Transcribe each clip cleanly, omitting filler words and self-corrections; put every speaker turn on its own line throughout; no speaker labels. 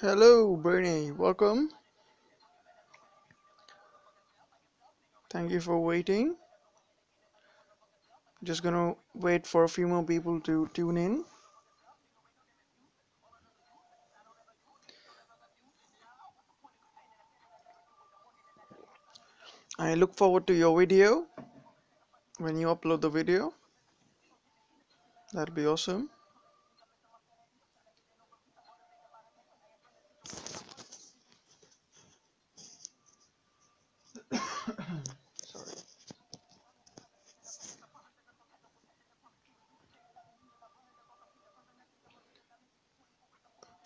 Hello, Bernie. Welcome. Thank you for waiting. Just gonna wait for a few more people to tune in. I look forward to your video when you upload the video. That'll be awesome. Sorry.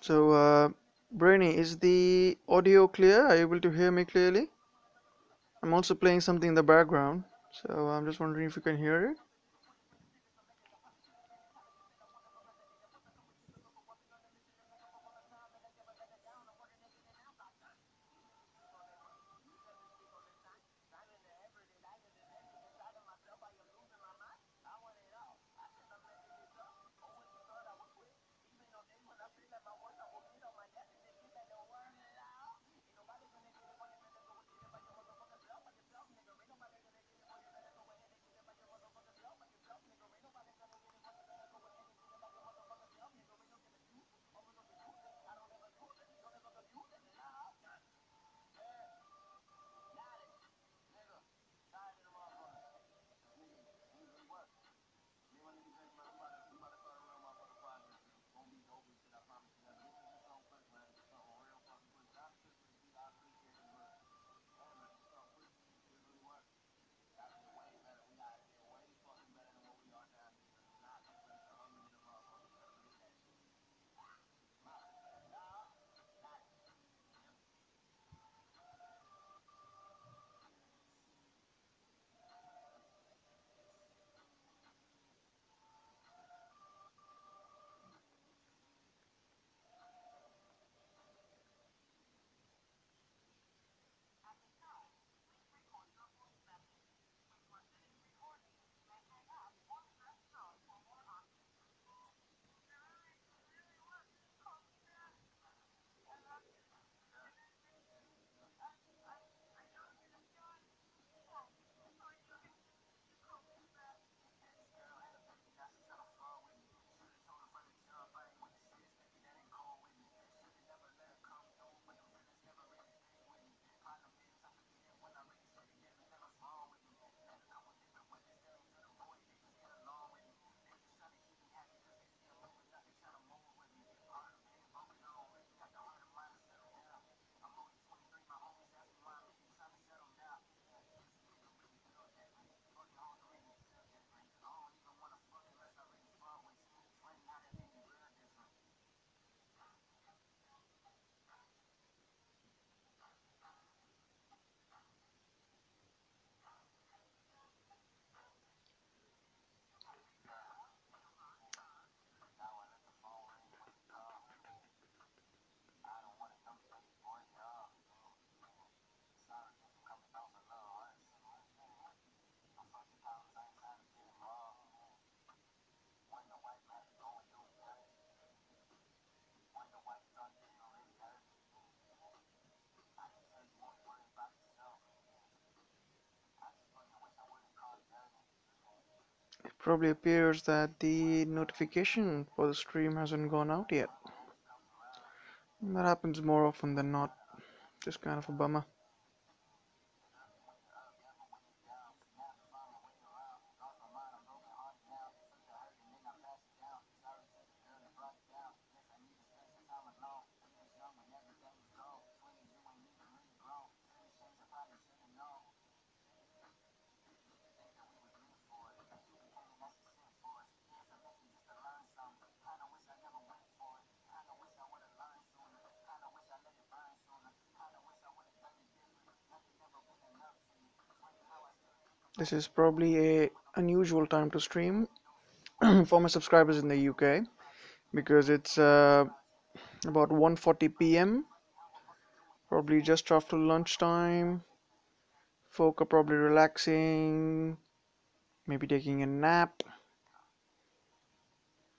So, Bernie, is the audio clear? Are you able to hear me clearly? I'm also playing something in the background, so I'm just wondering if you can hear it. It probably appears that the notification for the stream hasn't gone out yet. That happens more often than not. Just kind of a bummer. This is probably a unusual time to stream for my subscribers in the UK because it's about 1:40 p.m. Probably just after lunchtime. Folk are probably relaxing, maybe taking a nap.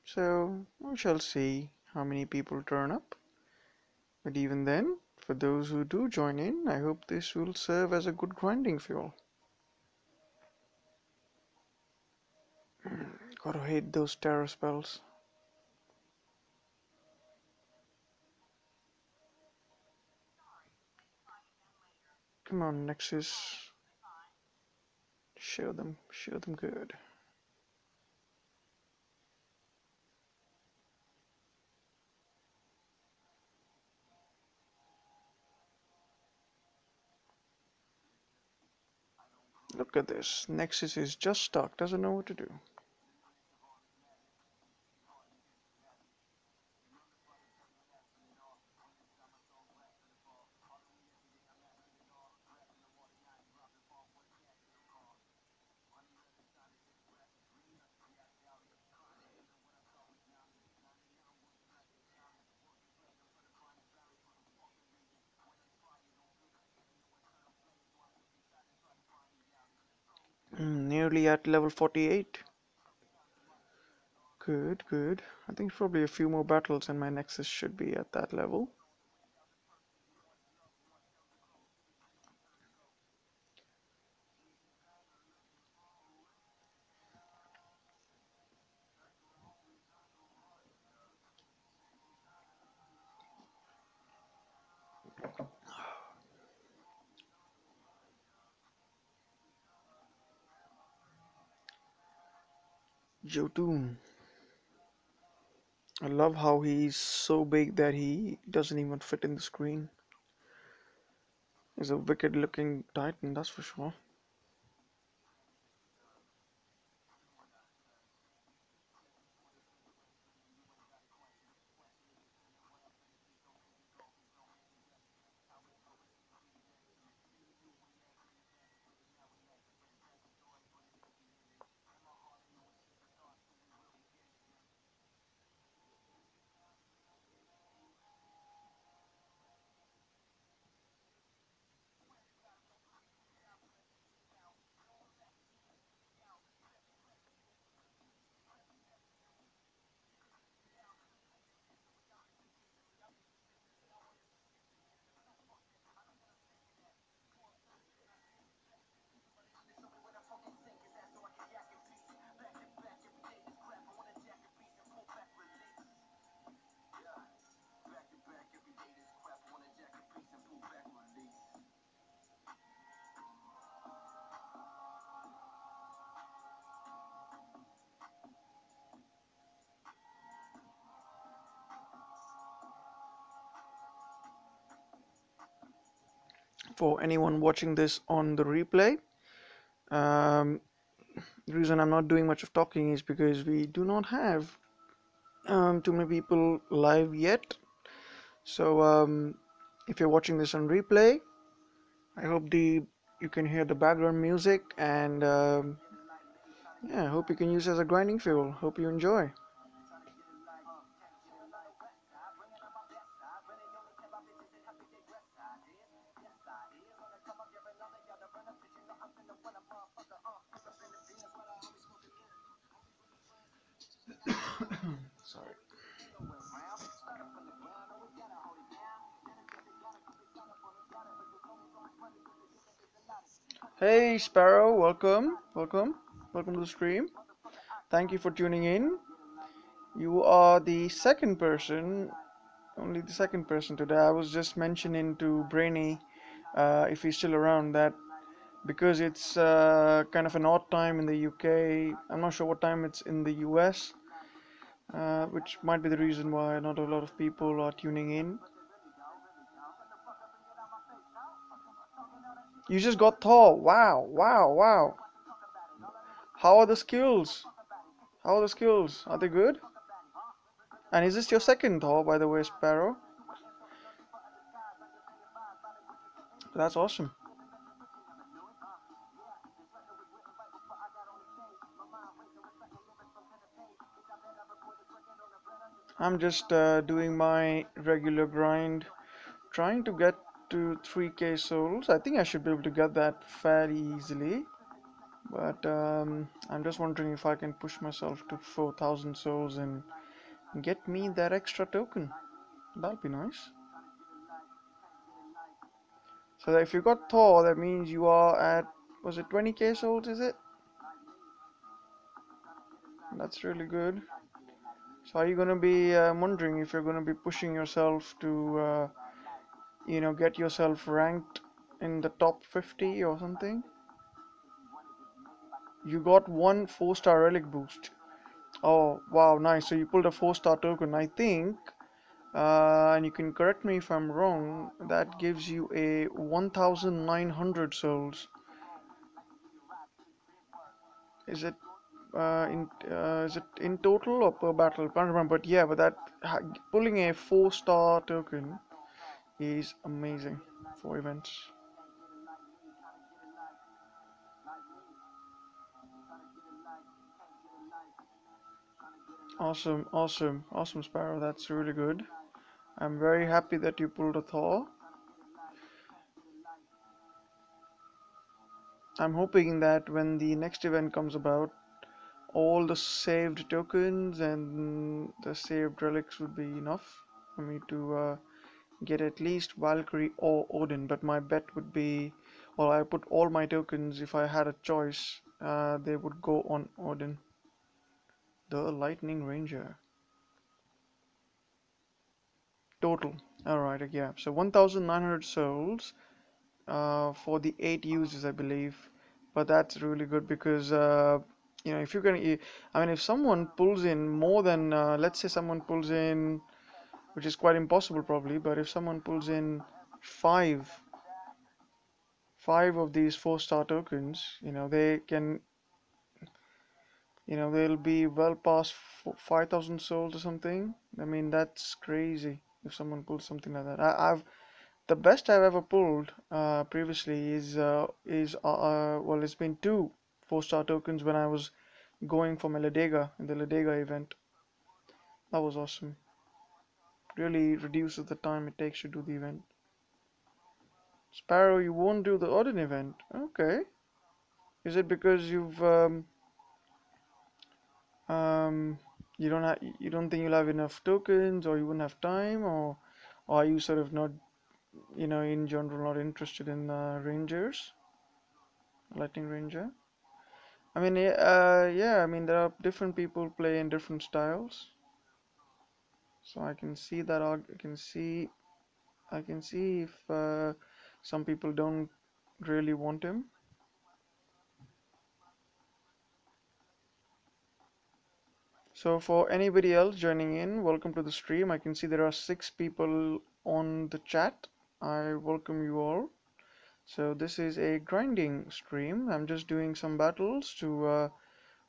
So we shall see how many people turn up. But even then, for those who do join in, I hope this will serve as a good grinding fuel. Gotta hate those terror spells. Come on, Nexus. Show them good. Look at this. Nexus is just stuck, doesn't know what to do. Nearly at level 48. Good, good. I think probably a few more battles and my Nexus should be at that level. Jotun. I love how he's so big that he doesn't even fit in the screen. He's a wicked looking Titan, that's for sure. For anyone watching this on the replay, um, the reason I'm not doing much of talking is because we do not have too many people live yet. So if you're watching this on replay, I hope you can hear the background music and yeah, I hope you can use it as a grinding fuel. Hope you enjoy. Sorry. Hey Sparrow, welcome to the stream. Thank you for tuning in. You are the second person, only the second person today. I was just mentioning to Brainy, if he's still around, that because it's kind of an odd time in the UK, I'm not sure what time it's in the US, which might be the reason why not a lot of people are tuning in. You just got Thor. Wow, wow, wow. How are the skills? How are the skills? Are they good? And is this your second Thor, by the way, Sparrow? That's awesome. I'm just doing my regular grind, trying to get to 3k souls. I think I should be able to get that fairly easily. But I'm just wondering if I can push myself to 4,000 souls and get me that extra token. That'll be nice. So if you got Thor, that means you are at, was it 20k souls, is it? That's really good. So are you gonna be wondering if you're gonna be pushing yourself to, get yourself ranked in the top 50 or something? You got one 4-star relic boost. Oh, wow, nice. So you pulled a 4-star token. I think, and you can correct me if I'm wrong, that gives you a 1900 souls. Is it is it in total or per battle? Can't remember. But yeah, but pulling a 4-star token is amazing for events. Awesome, awesome, awesome, Sparrow. That's really good. I'm very happy that you pulled a Thor. I'm hoping that when the next event comes about, all the saved tokens and the saved relics would be enough for me to get at least Valkyrie or Odin. But my bet would be, well, I put all my tokens, if I had a choice, they would go on Odin, the Lightning Ranger. Total. Alright, yeah. So 1900 souls for the 8 users, I believe. But that's really good because if you're gonna, I mean, if someone pulls in more than, let's say someone pulls in, which is quite impossible probably, but if someone pulls in five, five of these 4-star tokens, they can, they'll be well past 5,000 souls or something. I mean, that's crazy if someone pulls something like that. I've The best I've ever pulled previously is well, it's been two 4-star tokens when I was going for my Ledega in the Ledega event. That was awesome. Really reduces the time it takes to do the event. Sparrow, you won't do the Odin event. Okay. Is it because um you don't think you'll have enough tokens, or you wouldn't have time, or are you sort of not, in general not interested in Rangers, Lightning Ranger? I mean, yeah, I mean, there are different people play in different styles, so I can see that. I can see if some people don't really want him. So for anybody else joining in, welcome to the stream. I can see there are 6 people on the chat. I welcome you all. So this is a grinding stream. I'm just doing some battles to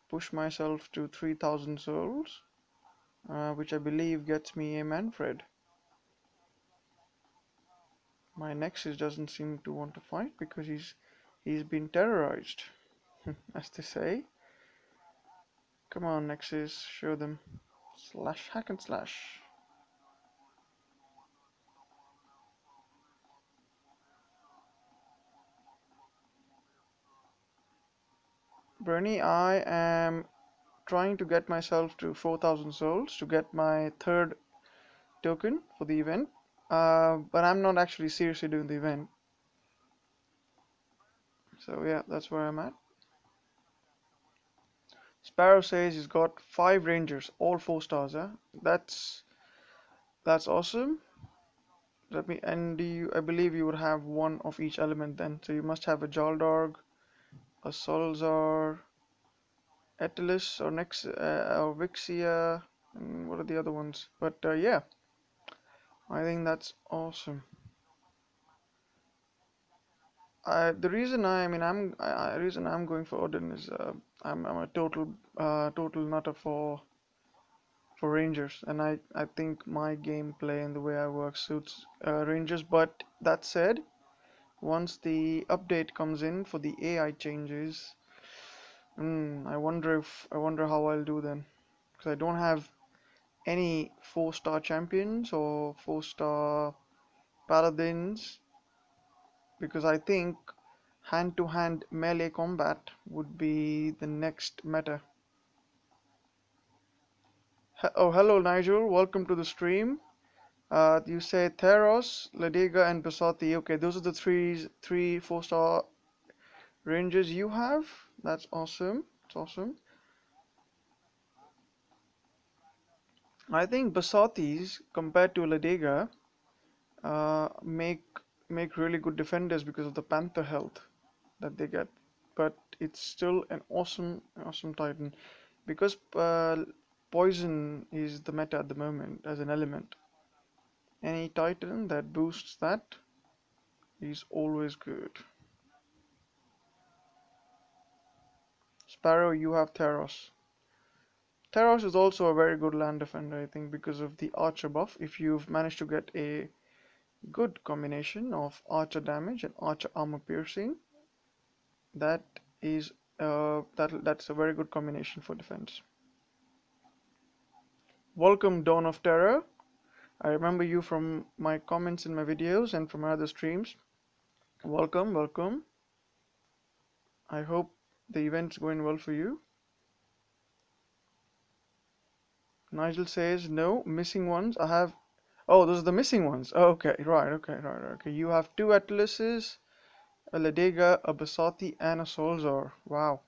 push myself to 3000 souls, which I believe gets me a Manfred. My Nexus doesn't seem to want to fight because he's been terrorized, as they say. Come on, Nexus, show them. Slash hack and slash. Bernie, I am trying to get myself to 4,000 souls to get my third token for the event. But I'm not actually seriously doing the event. So yeah, that's where I'm at. Sparrow says he's got 5 Rangers, all 4 stars, huh? That's awesome. And I believe you would have one of each element then. So you must have a Jaldog, a Solzar, Etelis, or Vixia, and what are the other ones? But yeah, I think that's awesome. The reason reason I'm going for Odin is I'm a total nutter for Rangers, and I think my gameplay and the way I work suits Rangers. But that said, once the update comes in for the AI changes, I wonder how I'll do then, because I don't have any 4-star champions or 4-star paladins, because I think hand-to-hand melee combat would be the next meta. Oh, hello Nigel, welcome to the stream. You say Theros, Ladega, and Basati. Okay, those are the three 4-star ranges you have. That's awesome. It's awesome. I think Basatis compared to Ladega uh, make make really good defenders because of the Panther health that they get. But it's still an awesome Titan because poison is the meta at the moment as an element. Any Titan that boosts that is always good. Sparrow, you have Theros. Theros is also a very good land defender, I think, because of the Archer buff. If you've managed to get a good combination of Archer damage and Archer armor piercing, that is that's a very good combination for defense. Welcome, Dawn of Terror. I remember you from my comments in my videos and from my other streams. Welcome, welcome. I hope the event's going well for you. Nigel says, no, missing ones. I have. Oh, those are the missing ones. Oh, okay, right, okay. You have two Atlases, a Ladega, a Basati, and a Solzor. Wow.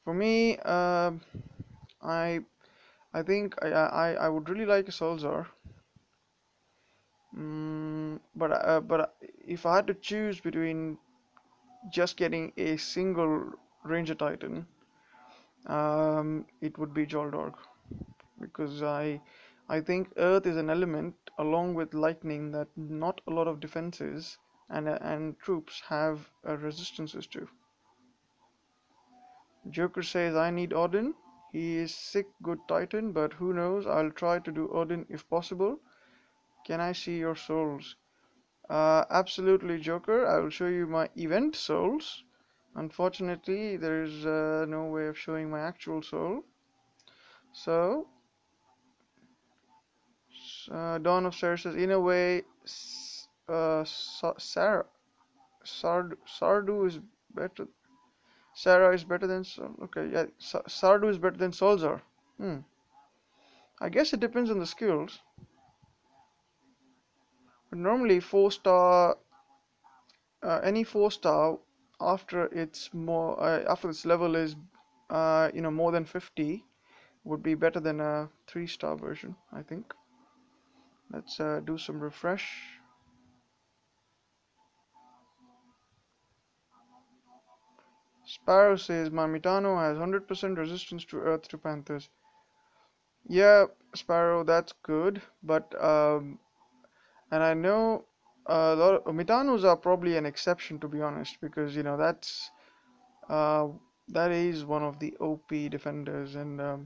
For me, I I think I would really like a Solzor. But if I had to choose between just getting a single Ranger Titan, it would be Joldorg because I think Earth is an element along with lightning that not a lot of defenses and troops have resistances to. Joker says I need Odin. He is sick good Titan, but who knows? I'll try to do Odin if possible. Can I see your souls? Absolutely, Joker. I will show you my event souls. Unfortunately, there is no way of showing my actual soul. So, Dawn of Sarah says, in a way, Sarah, Sardu is better. Sarah is better than Sol. Okay, yeah, Sardu is better than Solzar. Hmm. I guess it depends on the skills. But normally, 4-star, any 4-star after its more after its level is more than 50 would be better than a 3-star version, I think. Let's do some refresh. Sparrow says my Mitano has 100% resistance to Earth to Panthers. Yeah, Sparrow, that's good, but and I know a lot of Mitanos are probably an exception to be honest, because uh, that is one of the OP defenders, and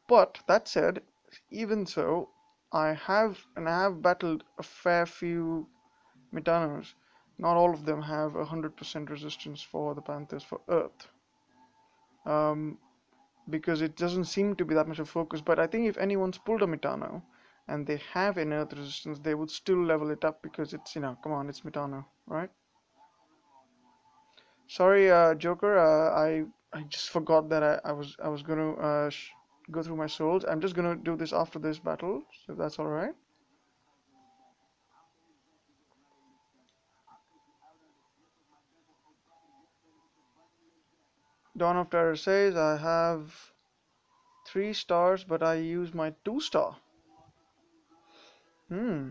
but that said, even so, I have battled a fair few Mitanos. Not all of them have 100% resistance for the Panthers for Earth. Um, because it doesn't seem to be that much of focus. But I think if anyone's pulled a Mitano and they have an Earth resistance, they would still level it up because it's, come on, it's Mitano, right? Sorry, Joker, I just forgot that I was gonna go through my souls. I'm just gonna do this after this battle, so that's all right. Dawn of Terror says I have 3 stars, but I use my 2-star. Hmm.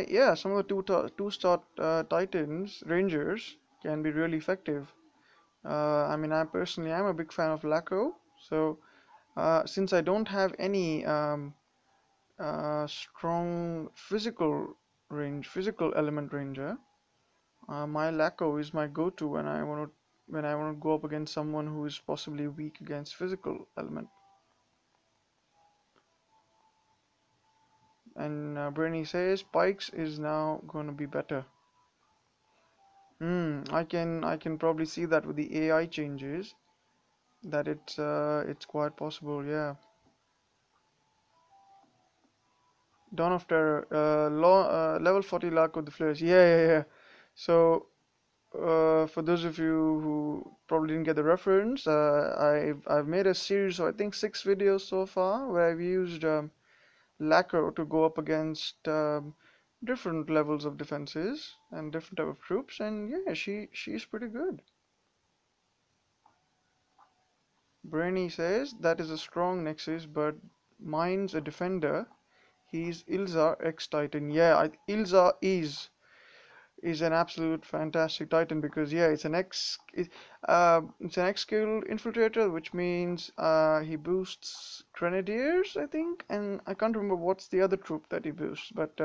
Yeah, some of the 2-star Titans Rangers can be really effective. I mean, I personally am a big fan of Laco, so since I don't have any strong physical element ranger, my Laco is my go-to when I want to go up against someone who is possibly weak against physical element. And Brainy says Pikes is now going to be better. I can probably see that with the AI changes that it's quite possible. Yeah. Dawn of Terror, level 40 Lark of the Flares. Yeah. So For those of you who probably didn't get the reference, I've made a series of I think 6 videos so far where I've used Lacquer to go up against different levels of defenses and different type of troops, and yeah, she's pretty good. Brainy says that is a strong Nexus, but mine's a defender. He's Ilzar X Titan. Yeah, Ilzar is an absolute fantastic Titan because yeah, it's an X skill infiltrator, which means he boosts grenadiers, I think, and I can't remember what's the other troop that he boosts, but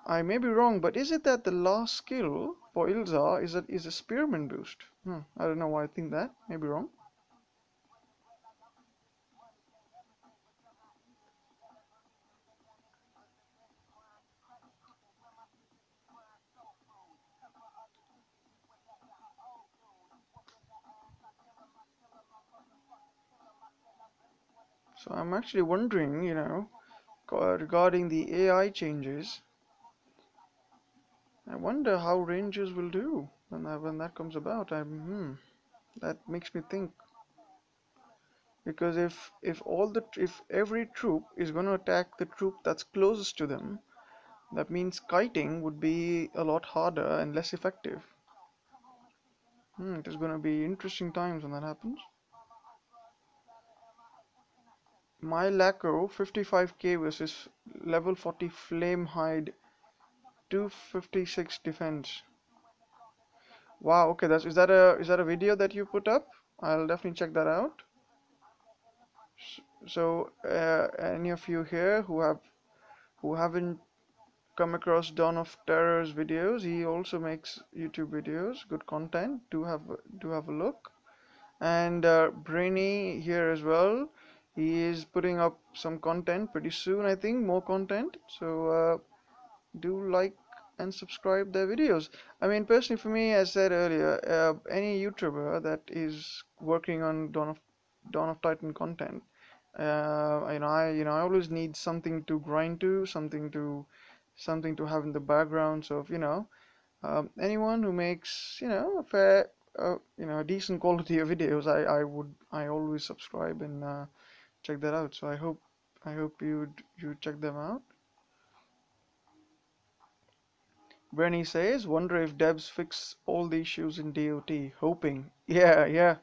I may be wrong. But is it that the last skill for Ilzar is a spearman boost? I don't know why I think that. Maybe wrong. So I'm actually wondering, regarding the AI changes, I wonder how Rangers will do when that comes about. That makes me think because if every troop is going to attack the troop that's closest to them, that means kiting would be a lot harder and less effective. It is going to be interesting times when that happens. My Lacro 55k versus level 40 Flame Hide 256 defense. Wow, okay, is that a video that you put up? I'll definitely check that out. So, any of you here who haven't come across Dawn of Terror's videos, he also makes YouTube videos, good content. Do have a look. And Brainy here as well. He is putting up some content pretty soon, I think, more content. So do like and subscribe their videos. I mean, personally, for me, as said earlier, any YouTuber that is working on Dawn of Titan content, I always need something to grind to, something to have in the background. So, anyone who makes, a fair, a decent quality of videos, I always subscribe and check that out. So I hope you check them out. Brenny says, wonder if devs fix all the issues in DOT. Hoping. Yeah, yeah.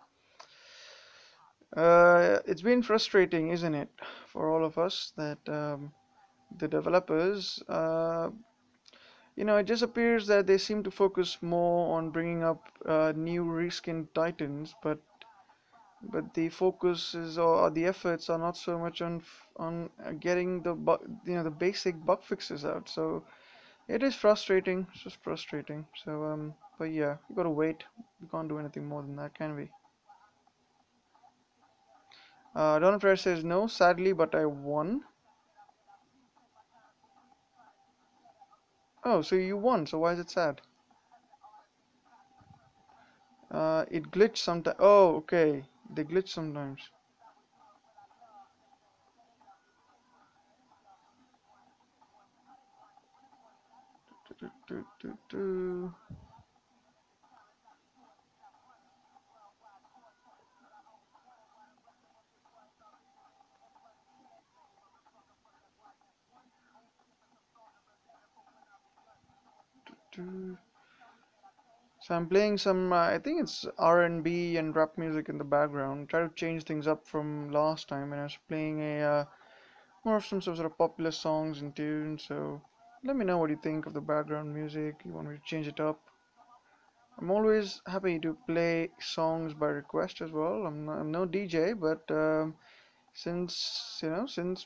It's been frustrating, isn't it, for all of us that the developers, it just appears that they seem to focus more on bringing up new reskin titans, but the focus is or the efforts are not so much on getting the basic bug fixes out. So it is frustrating. It's just frustrating. So but yeah, we gotta wait. We can't do anything more than that, can we? Donald Fresh says no, sadly, but I won. Oh, so you won. So why is it sad? It glitched sometimes. Oh, okay. They glitch sometimes. Do, do, do, do, do. So I'm playing some. I think it's R&B and rap music in the background. Try to change things up from last time, and I was playing a more of some sort of popular songs and tunes. So let me know what you think of the background music. You want me to change it up? I'm always happy to play songs by request as well. I'm no DJ, but since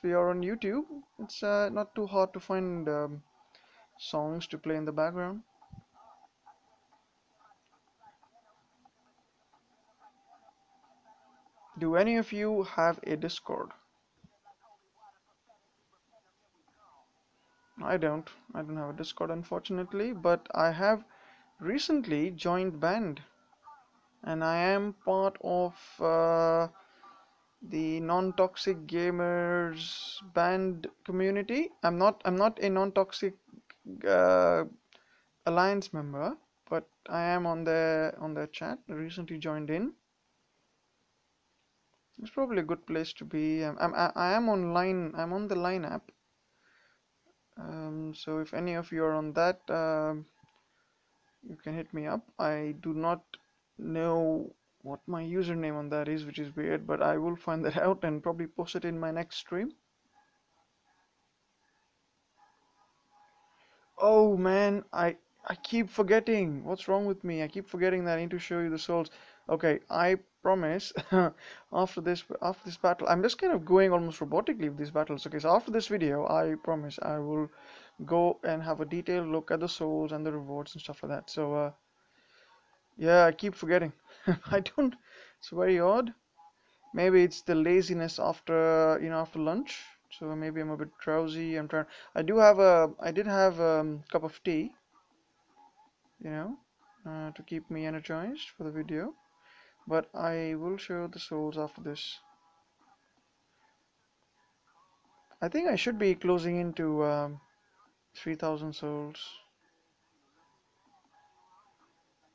we are on YouTube, it's not too hard to find songs to play in the background. Do any of you have a Discord? I don't. I don't have a Discord, unfortunately, but I have recently joined band, and I am part of the non-toxic gamers band community. I'm not a non-toxic uh, alliance member, but I am on their chat. I recently joined in. It's probably a good place to be. I am online. I'm on the Line app. So if any of you are on that, you can hit me up. I do not know what my username on that is, which is weird, but I will find that out and probably post it in my next stream. Oh man, I keep forgetting. What's wrong with me? I keep forgetting that I need to show you the souls. Okay, I promise after this battle, I'm just kind of going almost robotically with these battles. Okay, so after this video, I promise I will go and have a detailed look at the souls and the rewards and stuff like that. So yeah, I keep forgetting. I don't. It's very odd. Maybe it's the laziness after after lunch. So maybe I'm a bit drowsy. I did have a cup of tea, you know, to keep me energized for the video. But I will show the souls after this. I think I should be closing into 3,000 souls.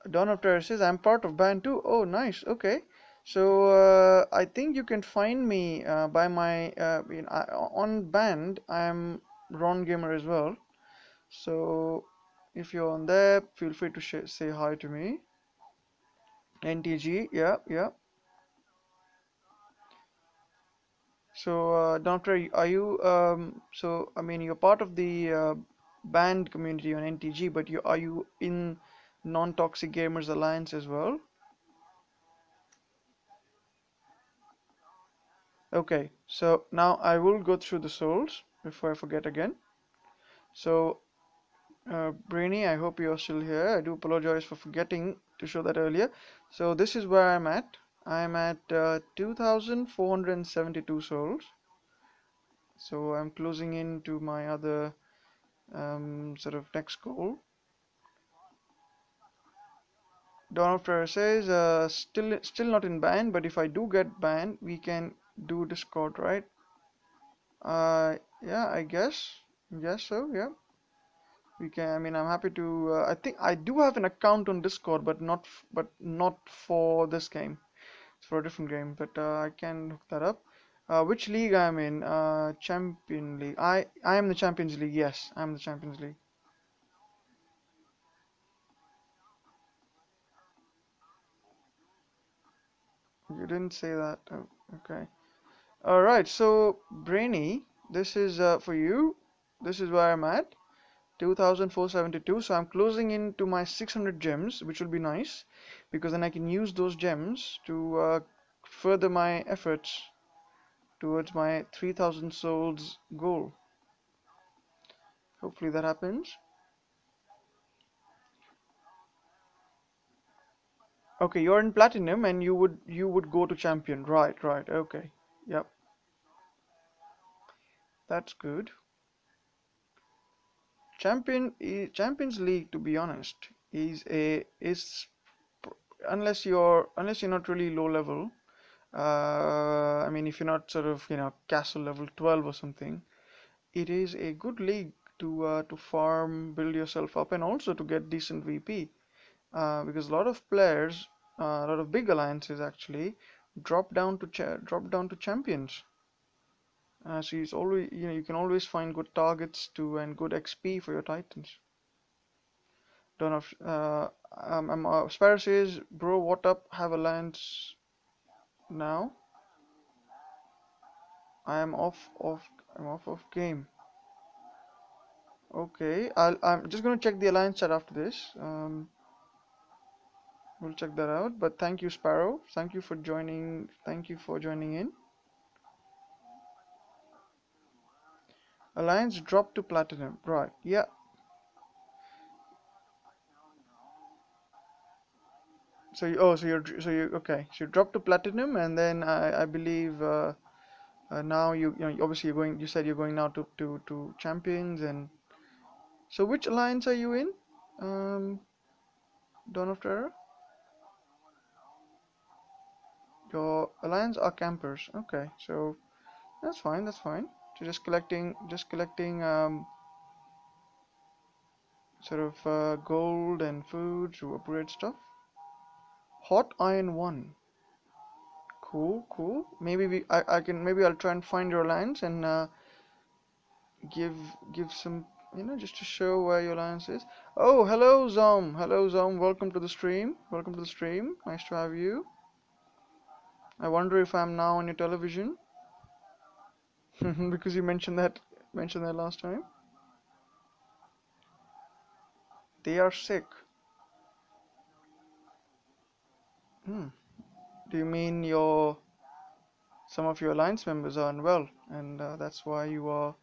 Dawn of Terror says I'm part of band too. Oh, nice. Okay. So I think you can find me by my on band. I'm Ron Gamer as well. So if you're on there, feel free to say hi to me. NTG, yeah, yeah. So, Doctor, are you so I mean you're part of the band community on NTG, but are you in Non-Toxic Gamers Alliance as well? Okay, so now I will go through the souls before I forget again. So, Brainy, I hope you're still here. I do apologize for forgetting to show that earlier. So this is where I'm at. I'm at 2,472 souls. So I'm closing into my other sort of next goal. Dawn of Terror says, still not in ban, but if I do get banned, we can do Discord, right? Yeah, I guess. Yes, so yeah, we can. I mean, I'm happy to. I think I do have an account on Discord, but not for this game. It's for a different game, but I can look that up. Which league I'm in? Champion League. I am the Champions League. Yes, I'm the Champions League. You didn't say that. Oh, okay. All right. So Brainy, this is for you. This is where I'm at. 2,472. So I'm closing into my 600 gems, which will be nice because then I can use those gems to further my efforts towards my 3,000 souls goal. Hopefully that happens. Okay, you're in platinum and you would go to champion. Right, right. Okay. Yep. That's good. Champions League, to be honest, is unless you're not really low level. I mean, if you're not sort of castle level 12 or something, it is a good league to farm, build yourself up, and also to get decent VP. Because a lot of players, a lot of big alliances actually drop down to champions. So it's always you can always find good targets to and good XP for your titans. Don't know. Sparrow says, "Bro, what up? Have alliance now? I am off. I'm off game. Okay, I'm just gonna check the alliance chat after this. We'll check that out. But thank you, Sparrow. Thank you for joining. Thank you for joining in. Alliance dropped to platinum. Right. Yeah. So you okay. So you dropped to platinum, and then I believe now obviously you're going. You said you're going now to champions, and so which alliance are you in? Um, Dawn of Terror. Your alliance are campers. Okay, so that's fine. That's fine. So just collecting sort of gold and food to upgrade stuff. Hot iron 1. Cool, cool. Maybe I can, maybe I'll try and find your alliance and give give some, just to show where your alliance is. Oh, hello Zom. Hello Zom. Welcome to the stream. Welcome to the stream. Nice to have you. I wonder if I'm now on your television because you mentioned that last time. They are sick. Hmm. Do you mean some of your alliance members are unwell, and that's why you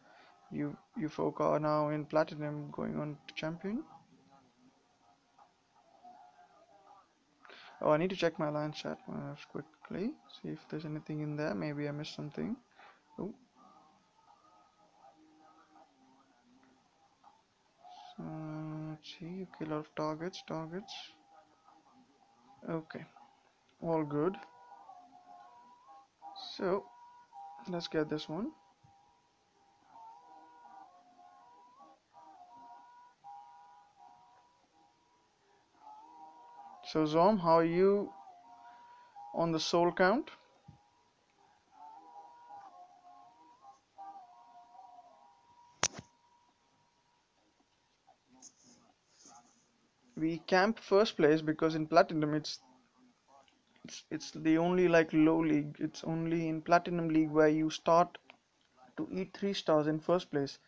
folk are now in platinum, going on to champion? Oh, I need to check my alliance chat quickly, see if there's anything in there. Maybe I missed something. Oh, let's see. Okay, a lot of targets. Okay, all good. So let's get this one. So Zom, how are you on the soul count? We camp first place because in platinum it's the only like low league. It's only in platinum league where you start to eat 3 stars in first place.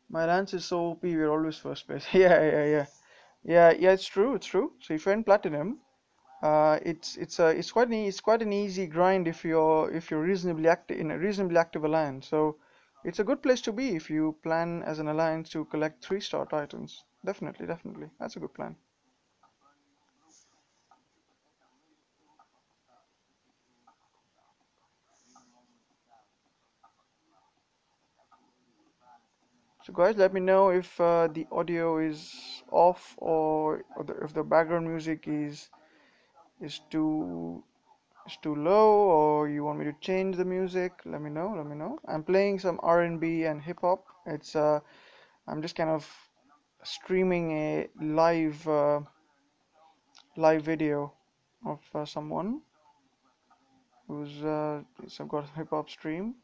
My lance is so OP, we're always first place. Yeah. It's true. It's true. So if you're in platinum, it's quite an easy grind if you're reasonably active in a reasonably active alliance. So it's a good place to be if you plan as an alliance to collect 3 star titans. Definitely, definitely, that's a good plan. So guys, let me know if the audio is off, or if the background music is too low, or you want me to change the music. Let me know. Let me know. I'm playing some R&B and hip hop. I'm just kind of streaming a live video of someone who's some got a hip hop stream.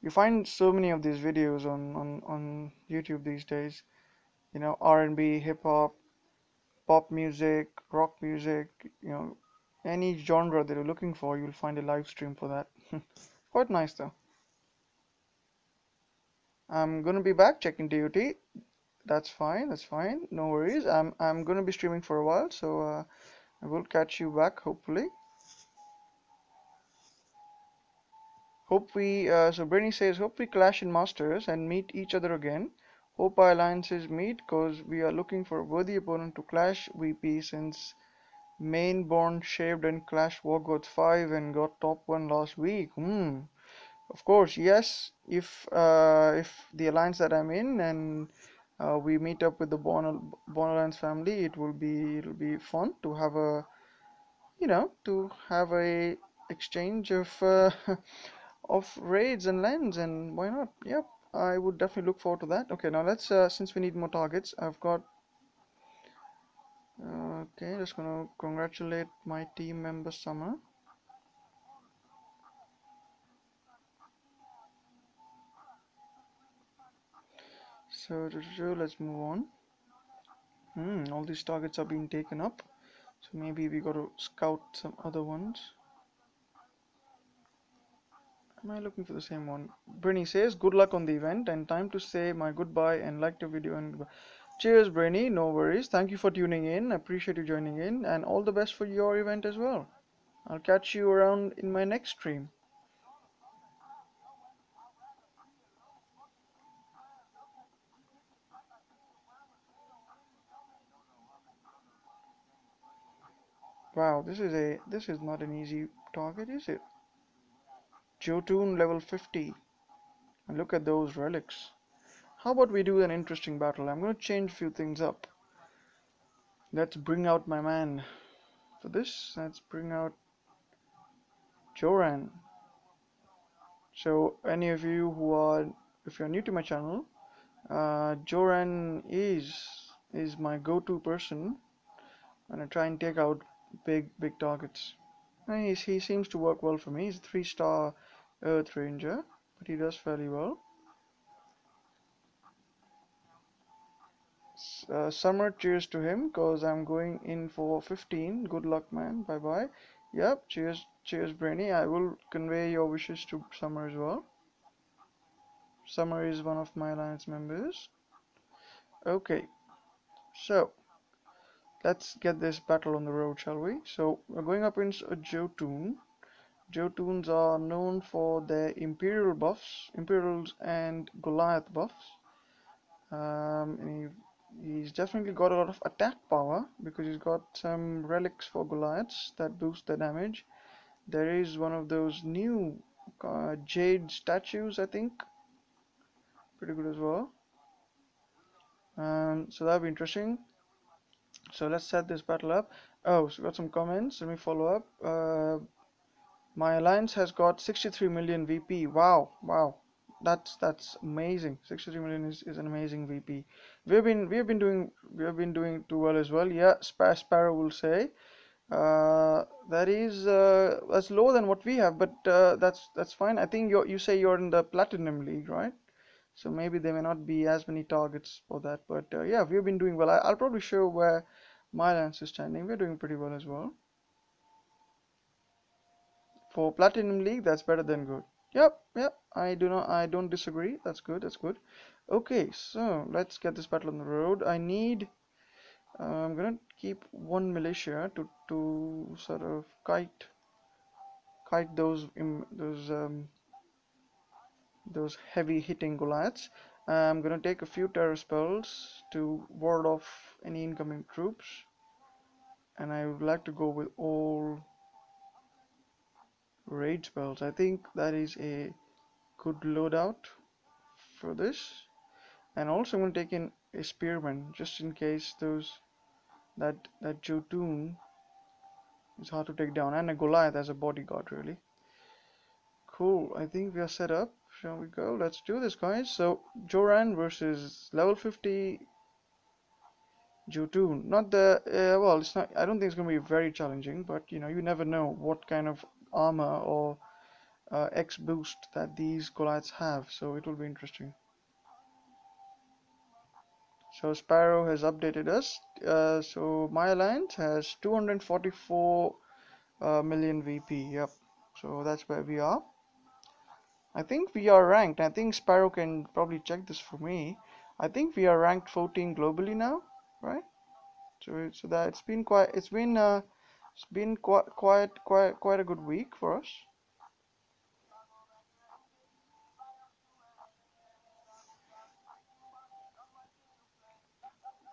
You find so many of these videos on YouTube these days. R&B, hip hop, pop music, rock music. You know, any genre that you're looking for, you'll find a live stream for that. Quite nice though. I'm gonna be back checking duty. That's fine. That's fine. No worries. I'm gonna be streaming for a while, so I will catch you back hopefully. So Brittany says, hope we clash in Masters and meet each other again. Hope our alliances meet, cause we are looking for a worthy opponent to clash VP since Mainborn shaved and clashed Wargoth 5 and got top 1 last week. Of course, yes. If the alliance that I'm in and we meet up with the Born Alliance family, it'll be fun to have a exchange of raids and lands, and why not? Yep, I would definitely look forward to that. Okay, now let's since we need more targets, I've got okay, just gonna congratulate my team member Summer. So let's move on. All these targets are being taken up, so maybe we got to scout some other ones. Am I looking for the same one? Brinny says, good luck on the event and time to say my goodbye and like the video and goodbye. Cheers, Brinny. No worries. Thank you for tuning in. I appreciate you joining in, and all the best for your event as well. I'll catch you around in my next stream. Wow, this is not an easy target, is it? Jotun level 50. And look at those relics. How about we do an interesting battle? I'm going to change a few things up. Let's bring out my man. For this, let's bring out Joran. So any of you if you're new to my channel, Joran is my go-to person when I try and take out big targets. And he seems to work well for me. He's a 3-star Earth Ranger, but he does fairly well. Summer, cheers to him, because I'm going in for 15. Good luck, man. Bye bye. Yep, cheers, Brainy. I will convey your wishes to Summer as well. Summer is one of my alliance members. Okay, so let's get this battle on the road, shall we? So we're going up against a Jotun. Jotuns are known for their Imperial buffs, Imperials and Goliath buffs. And he's definitely got a lot of attack power because he's got some relics for Goliaths that boost the damage. There is one of those new Jade statues, I think. Pretty good as well. So that'll be interesting. So let's set this battle up. Oh, so we got some comments. Let me follow up. My alliance has got 63 million VP. Wow, wow, that's amazing. 63 million is an amazing VP. We have been doing too well as well. Yeah, Sparrow will say. That's lower than what we have, but that's fine. I think you say you're in the Platinum League, right? So maybe there may not be as many targets for that, but yeah, we've been doing well. I'll probably show where my alliance is standing. We're doing pretty well as well. For Platinum League, that's better than good. Yep. I don't disagree. That's good. That's good. Okay, so let's get this battle on the road. I'm gonna keep one militia to sort of kite those heavy hitting Goliaths. I'm gonna take a few terror spells to ward off any incoming troops, and I would like to go with all raid spells. I think that is a good loadout for this. And also I'm going to take in a spearman just in case that Jotun is hard to take down, and a Goliath as a bodyguard. Really cool. I think we are set up. Shall we go? Let's do this, guys. So Joran versus level 50 Jotun. Not the well, it's not. I don't think it's going to be very challenging, but you never know what kind of armor or X boost that these Goliaths have, so it will be interesting. So Sparrow has updated us. So my alliance has 244 million VP. Yep. So that's where we are. I think we are ranked. I think Sparrow can probably check this for me. I think we are ranked 14 globally now, right? So that it's been quite a good week for us.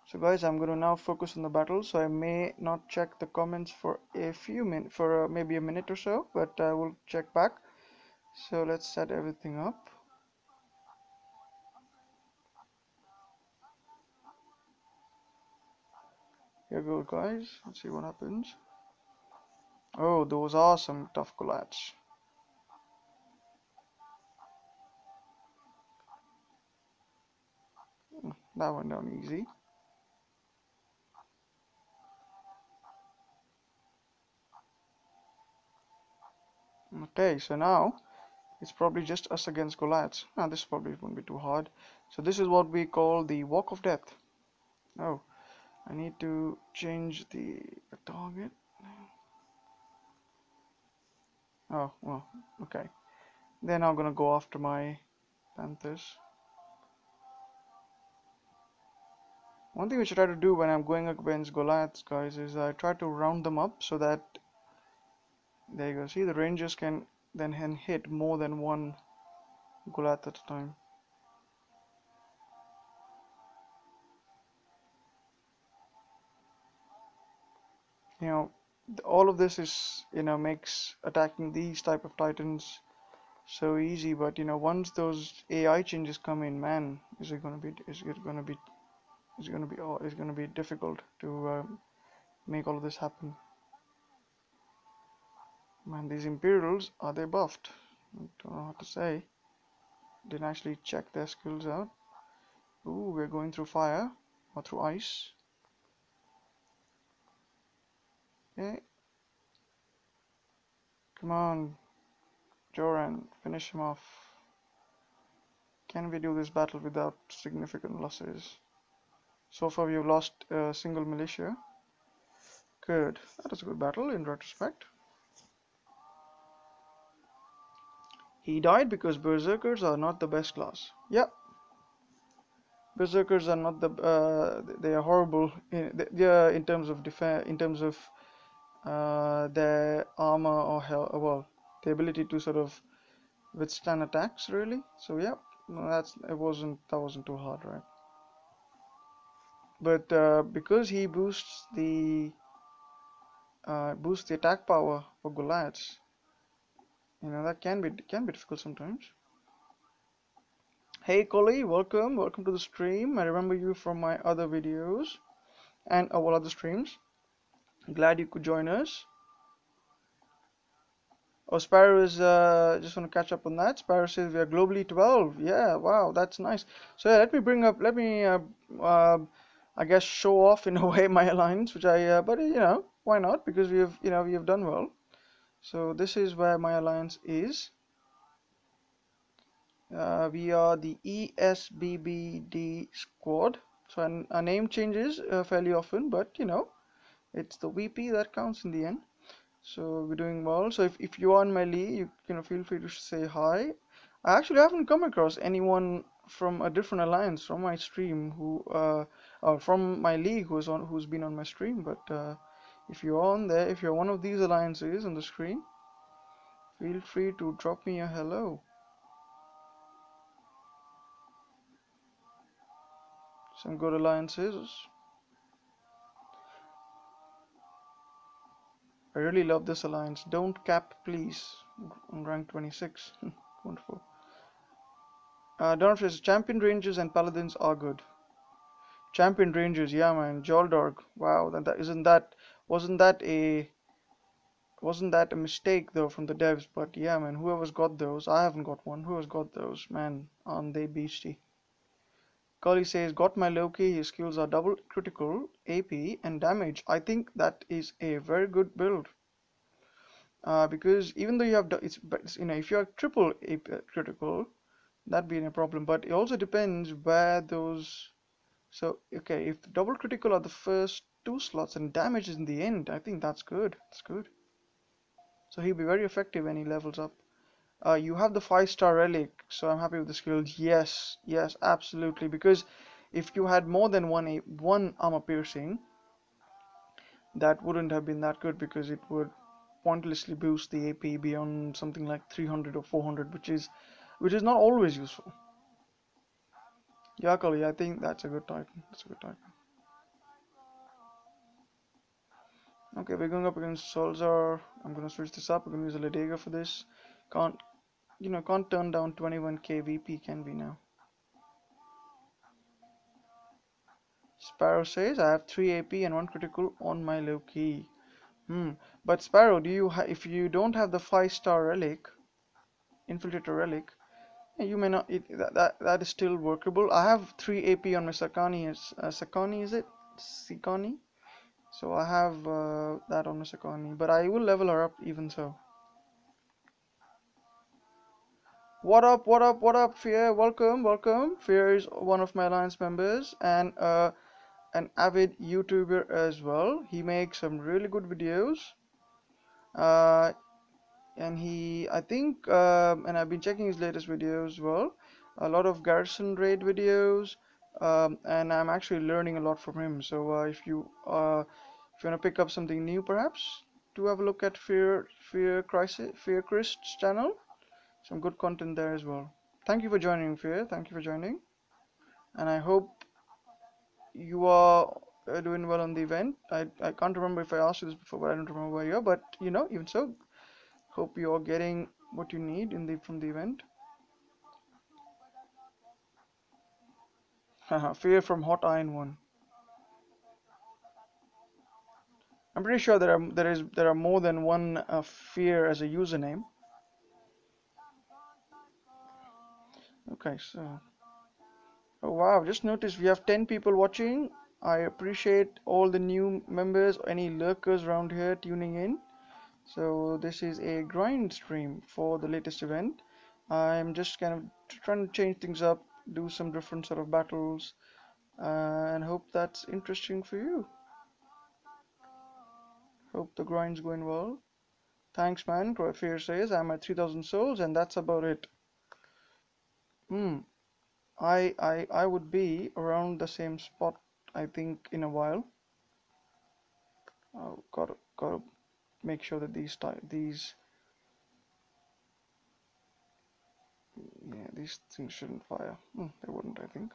So guys, I'm going to now focus on the battle, so I may not check the comments for a few minutes, for maybe a minute or so, but I will check back. So let's set everything up. Here we go, guys. Let's see what happens. Oh, those are some tough Goliaths. That went down easy. Okay, so now it's probably just us against Goliaths. Now this probably won't be too hard. So this is what we call the Walk of Death. Oh, I need to change the target. Oh, well, okay. They're now gonna go after my Panthers. One thing which I try to do when I'm going against Goliaths, guys, is I try to round them up so that, there you go, see, the Rangers can then hit more than one Goliath at a time. You know, all of this is, makes attacking these type of Titans so easy, but once those AI changes come in, man, is it gonna be difficult to make all of this happen. Man, these Imperials, are they buffed? I don't know what to say. Didn't actually check their skills out. Ooh, we're going through fire or through ice. Okay, come on, Joran, finish him off. Can we do this battle without significant losses? So far, we have lost a single militia. Good. That was a good battle in retrospect. He died because berserkers are not the best class. Yep, berserkers are not the. They are horrible. They are in terms of defense, in terms of their armor or well, the ability to sort of withstand attacks, really. So yeah, that wasn't too hard, right? But because he boosts the attack power for Goliaths, that can be difficult sometimes. Hey Collie, welcome to the stream. I remember you from my other videos and all other streams. Glad you could join us. Oh, Sparrow is just want to catch up on that. Sparrow says we are globally 12. Yeah, wow, that's nice. So yeah, let me I guess show off in a way my alliance, which but why not? Because we have done well. So this is where my alliance is. We are the ESBBD squad. So our name changes fairly often, but it's the VP that counts in the end. So we're doing well. So if you are in my league, feel free to say hi. I actually haven't come across anyone from a different alliance from my stream or from my league who's been on my stream. But if you're on there, if you're one of these alliances on the screen, feel free to drop me a hello. Some good alliances. I really love this alliance. Don't cap, please. On rank 26. Wonderful. Donald says champion rangers and paladins are good. Champion rangers, yeah, man. Joldorg. Wow, wasn't that a wasn't that a mistake though from the devs? But yeah, man. Whoever's got those, I haven't got one. Whoever's got those, man, aren't they beastie? Cully says, got my Loki. His skills are double critical, AP, and damage. I think that is a very good build. Because even though you have if you are triple critical, that'd be a problem. But it also depends where those. So okay, if the double critical are the first two slots and damage is in the end, I think that's good. That's good. So he'll be very effective when he levels up. You have the 5-star relic, so I'm happy with the skills. Yes, yes, absolutely. Because if you had more than one armor piercing, that wouldn't have been that good because it would pointlessly boost the AP beyond something like 300 or 400, which is not always useful. Yakali, I think that's a good titan. That's a good titan. Okay, we're going up against Solzar. I'm gonna switch this up. We're gonna use a Ledega for this. Can't turn down 21k VP, can we now? Sparrow says I have 3 AP and 1 critical on my Loki. But Sparrow, if you don't have the 5-star relic, Infiltrator relic, you may not. That is still workable. I have 3 AP on my Sakani. Sakani, is it? Sikani. So I have that on my Sakani, but I will level her up even so. What up? What up? What up? Fear, welcome, welcome. Fear is one of my alliance members and an avid YouTuber as well. He makes some really good videos. Uh, and I think, and I've been checking his latest videos as well. A lot of Garrison Raid videos, and I'm actually learning a lot from him. So if you wanna pick up something new, perhaps do have a look at Fear Christ's channel. Some good content there as well. Thank you for joining, Fear. Thank you for joining, and I hope you are doing well on the event. I can't remember if I asked you this before, but I don't remember where you are. But even so, hope you are getting what you need from the event. Haha, Fear from Hot Iron 1. I'm pretty sure there are more than one Fear as a username. Okay, so Oh wow, just noticed we have 10 people watching. I appreciate all the new members, any lurkers around here tuning in. So this is a grind stream for the latest event. I'm just kind of trying to change things up, do some different sort of battles, and hope that's interesting for you. Hope the grind's going well. Thanks, man. Fear says I'm at 3,000 souls, and that's about it. Hmm. I would be around the same spot, I think, in a while. Gotta make sure that these things shouldn't fire. They wouldn't, I think.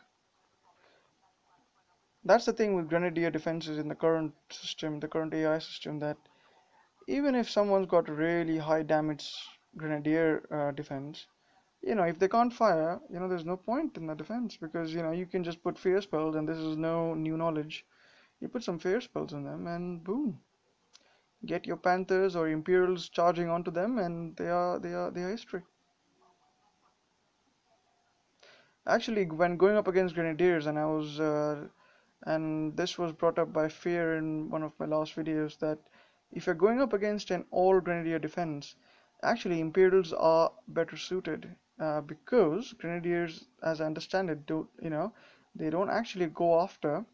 That's the thing with Grenadier defenses in the current system, the current AI system, that even if someone's got really high damage Grenadier defense, if they can't fire, there's no point in the defense because, you can just put fear spells, and this is no new knowledge. You put some fear spells on them, and boom, get your Panthers or Imperials charging onto them, and they are history. Actually, when going up against Grenadiers, and this was brought up by Fear in one of my last videos, that if you're going up against an all Grenadier defense, actually Imperials are better suited because Grenadiers, as I understand it, they don't actually go after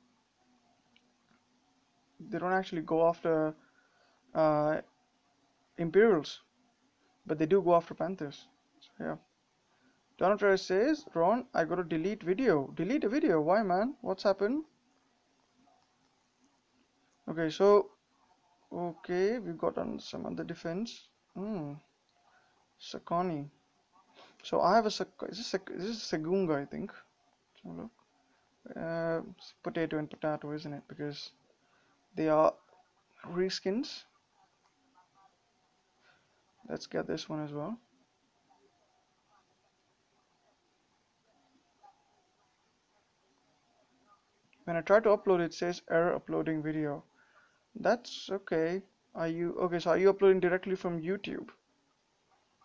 uh, Imperials, but they do go after Panthers. So yeah. Donald says, Ron, I gotta delete video. Delete a video? Why, man? What's happened? Okay, so okay, we've got on some other defense. Sakani. So I have a is this a Sagunga, I think. So look, potato and potato, isn't it? Because they are reskins. Let's get this one as well. When I try to upload, it says error uploading video. That's okay. Are you okay? So are you uploading directly from YouTube?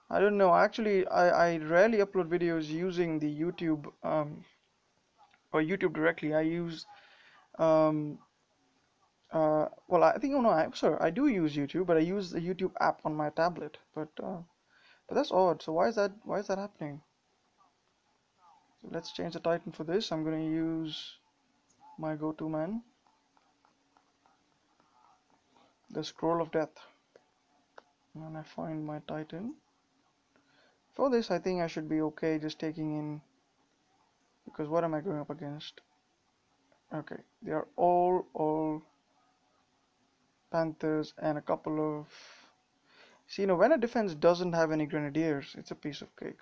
I don't know. Actually, I rarely upload videos using the YouTube or YouTube directly. I use um, well, I think, oh no, I'm sorry, I do use YouTube, but I use the YouTube app on my tablet. But that's odd. So why is that happening? So let's change the Titan for this. I'm gonna use my go-to man, the Scroll of Death, and I find my Titan. For this, I think I should be okay just taking in, because what am I going up against? Okay, they are all Panthers and a couple of. See, when a defense doesn't have any Grenadiers, it's a piece of cake.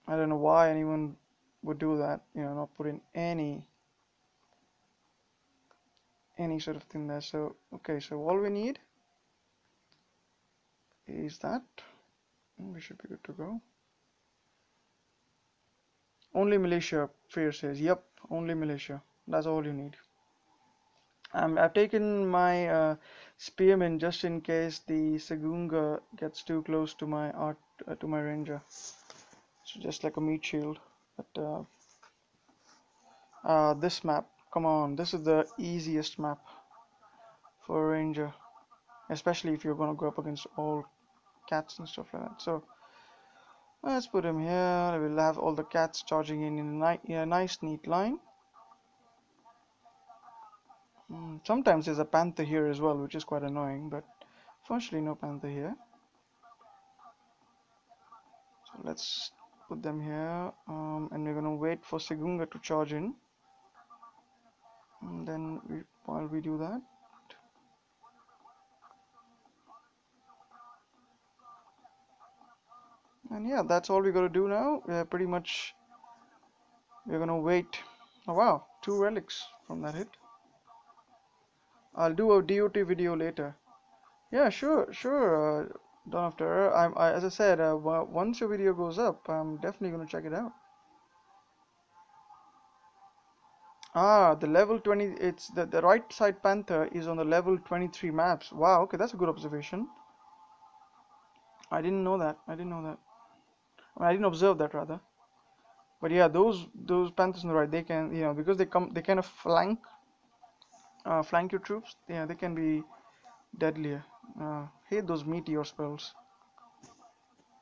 I don't know why anyone would do that, not put in any sort of thing there. So, okay, so all we need is that. We should be good to go. Only militia, Fear says. Yep, only militia. That's all you need. I've taken my spearman just in case the Sagunga gets too close to my to my ranger. So just like a meat shield. But this map, come on, this is the easiest map for a ranger, especially if you're gonna go up against all cats and stuff like that. So let's put him here. We'll have all the cats charging in a nice neat line. Sometimes there's a panther here as well, which is quite annoying, but fortunately no panther here. So let's put them here, and we're gonna wait for Sagunga to charge in. And then while we do that, and yeah, that's all we gotta do now. We're gonna wait. Oh wow, 2 relics from that hit. I'll do a DOT video later. Yeah, sure. Dawn of Terror. as I said, once your video goes up, I'm definitely gonna check it out. Ah, the level 20. It's the right side Panther is on the level 23 maps. Wow. Okay, that's a good observation. I didn't know that. I didn't know that. I didn't observe that rather. But yeah, those panthers on the right, they can, because they kind of flank your troops. Yeah, they can be deadlier. Hate those meteor spells,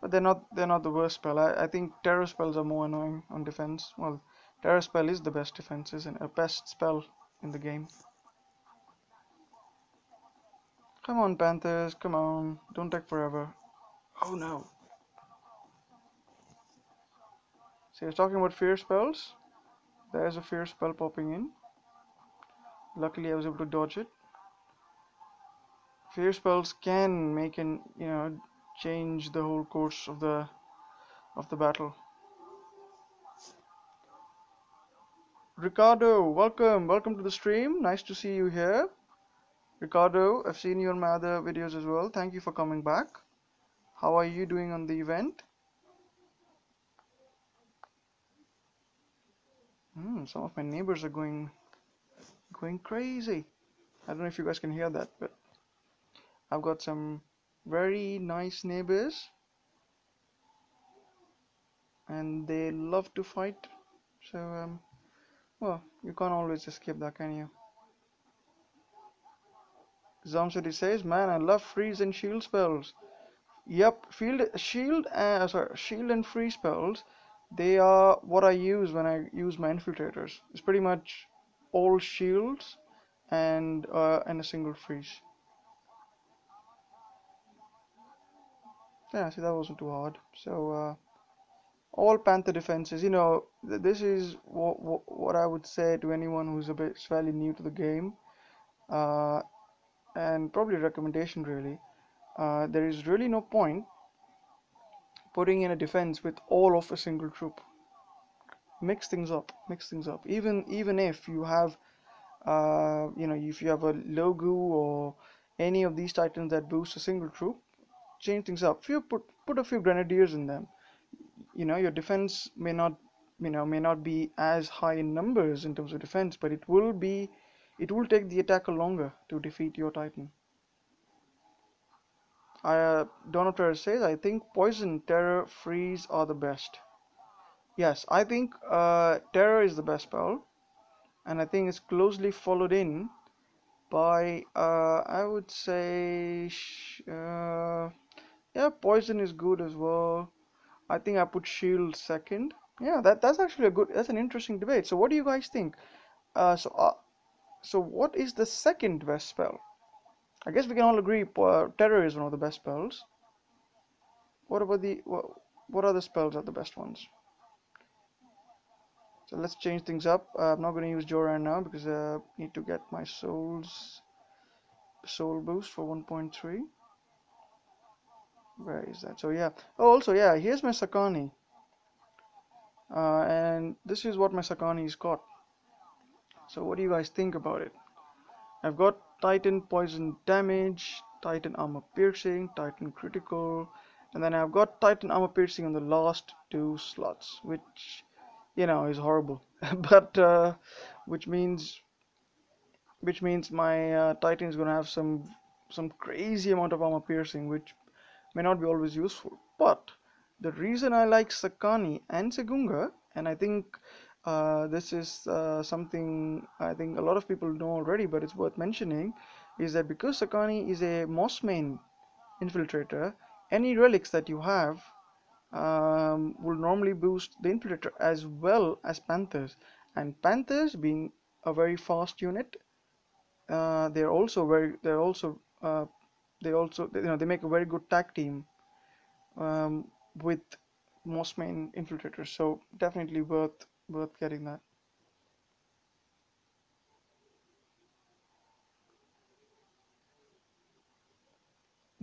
but they're not the worst spell. I think terror spells are more annoying on defense. Well, terror spell is the best defense, isn't it? A best spell in the game. Come on, Panthers, come on, don't take forever. Oh no. So you're talking about fear spells. There's a fear spell popping in. Luckily, I was able to dodge it. Fear spells can make an change the whole course of the battle. Ricardo, welcome to the stream. Nice to see you here. Ricardo, I've seen you on my other videos as well. Thank you for coming back. How are you doing on the event? Some of my neighbors are going crazy. I don't know if you guys can hear that, but I've got some very nice neighbors and they love to fight. So well, you can't always escape that, can you? Zamsudi says, "Man, I love freeze and shield spells." Yep, shield and free spells. They are what I use when I use my infiltrators. It's pretty much all shields and a single freeze. Yeah, see that wasn't too hard. So all Panther defenses. This is what I would say to anyone who's a bit fairly new to the game, uh, and probably a recommendation really. There is really no point putting in a defense with all of a single troop. Mix things up. Even if you have, if you have a Logu or any of these titans that boost a single troop, change things up. If you put a few grenadiers in them, your defense may not be as high in numbers in terms of defense, but it will take the attacker longer to defeat your titan. Donald Terror says, I think poison, terror, freeze are the best. Yes, I think terror is the best spell, and I think it's closely followed in by I would say yeah, poison is good as well. I think I put shield second. Yeah, that's actually that's an interesting debate. So what do you guys think? So what is the second best spell? I guess we can all agree terror is one of the best spells. What about what other spells are the best ones? So let's change things up. I'm not going to use Joran now because I need to get my soul boost for 1.3. Where is that? So yeah. Oh, also yeah. Here's my Sakani, and this is what my Sakani's got. So what do you guys think about it? I've got Titan poison damage, Titan armor piercing, Titan critical, and then I've got Titan armor piercing on the last two slots, which is horrible. But which means my Titan is gonna have some crazy amount of armor piercing, which may not be always useful. But the reason I like Sakani and Segunga, and I think this is something I think a lot of people know already, but it's worth mentioning, is that because Sakani is a Mossmain infiltrator, any relics that you have will normally boost the infiltrator as well as Panthers. And Panthers being a very fast unit, they make a very good tag team um, with Mossmain infiltrators. So definitely worth getting that.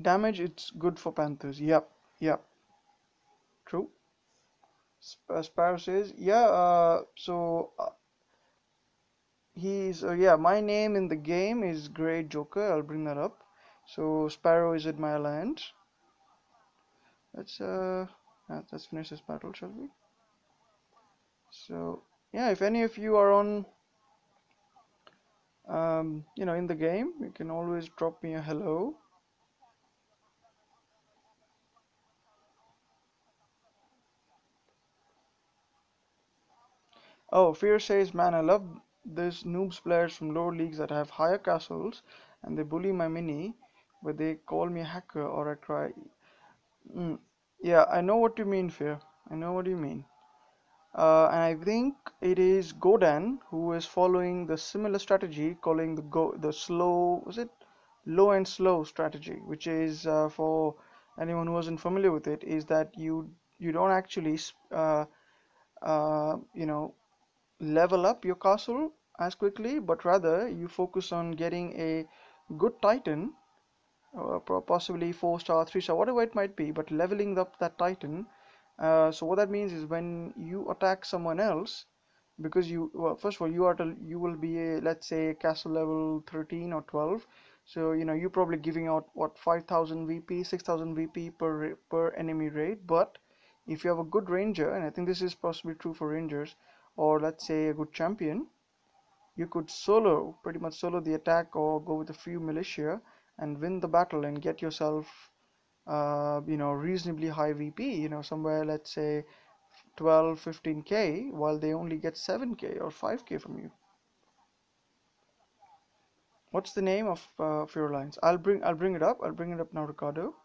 Damage, it's good for Panthers. Yep, true. Sparrow says, yeah. Yeah. My name in the game is Grey Joker. I'll bring that up. So Sparrow is at my alliance. Let's finish this battle, shall we? So yeah, if any of you are on in the game, you can always drop me a hello. Oh, Fear says, man, I love these noobs players from lower leagues that have higher castles and they bully my mini, but they call me a hacker or I cry. Mm. Yeah, I know what you mean, Fear. I know what you mean. And I think it is Godan who is following the similar strategy, calling the slow, was it low and slow strategy, which is for anyone who wasn't familiar with it, is that you don't actually you know level up your castle as quickly, but rather you focus on getting a good Titan, possibly 4 star, 3 star, whatever it might be, but leveling up that Titan. So what that means is when you attack someone else, because well, first of all, you will be a, let's say, castle level 13 or 12. So you're probably giving out what 5,000 VP, 6,000 VP per enemy raid. But if you have a good ranger, and I think this is possibly true for rangers, or let's say a good champion, you could pretty much solo the attack or go with a few militia and win the battle and get yourself, reasonably high VP, somewhere, let's say, 12, 15K, while they only get 7K or 5K from you. What's the name of your alliance? I'll bring it up. I'll bring it up now, Ricardo.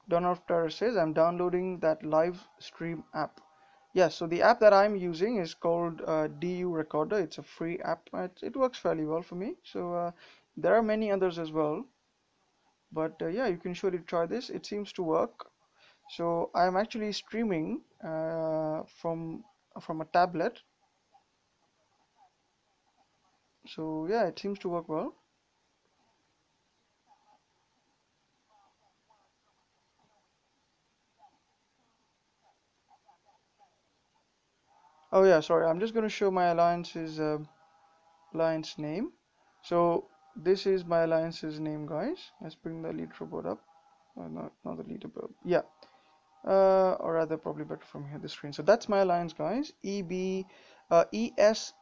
Dawn of Terror says I'm downloading that live stream app. Yes, so the app that I'm using is called DU Recorder. It's a free app. It works fairly well for me. So there are many others as well. But yeah, you can surely try this. It seems to work. So I'm actually streaming from a tablet. So yeah, it seems to work well. Oh yeah, sorry. I'm just going to show my alliance name. So this is my alliance's name, guys. Let's bring the leaderboard up. Not the leaderboard. Yeah. Or rather, probably better from here, the screen. So that's my alliance, guys. ES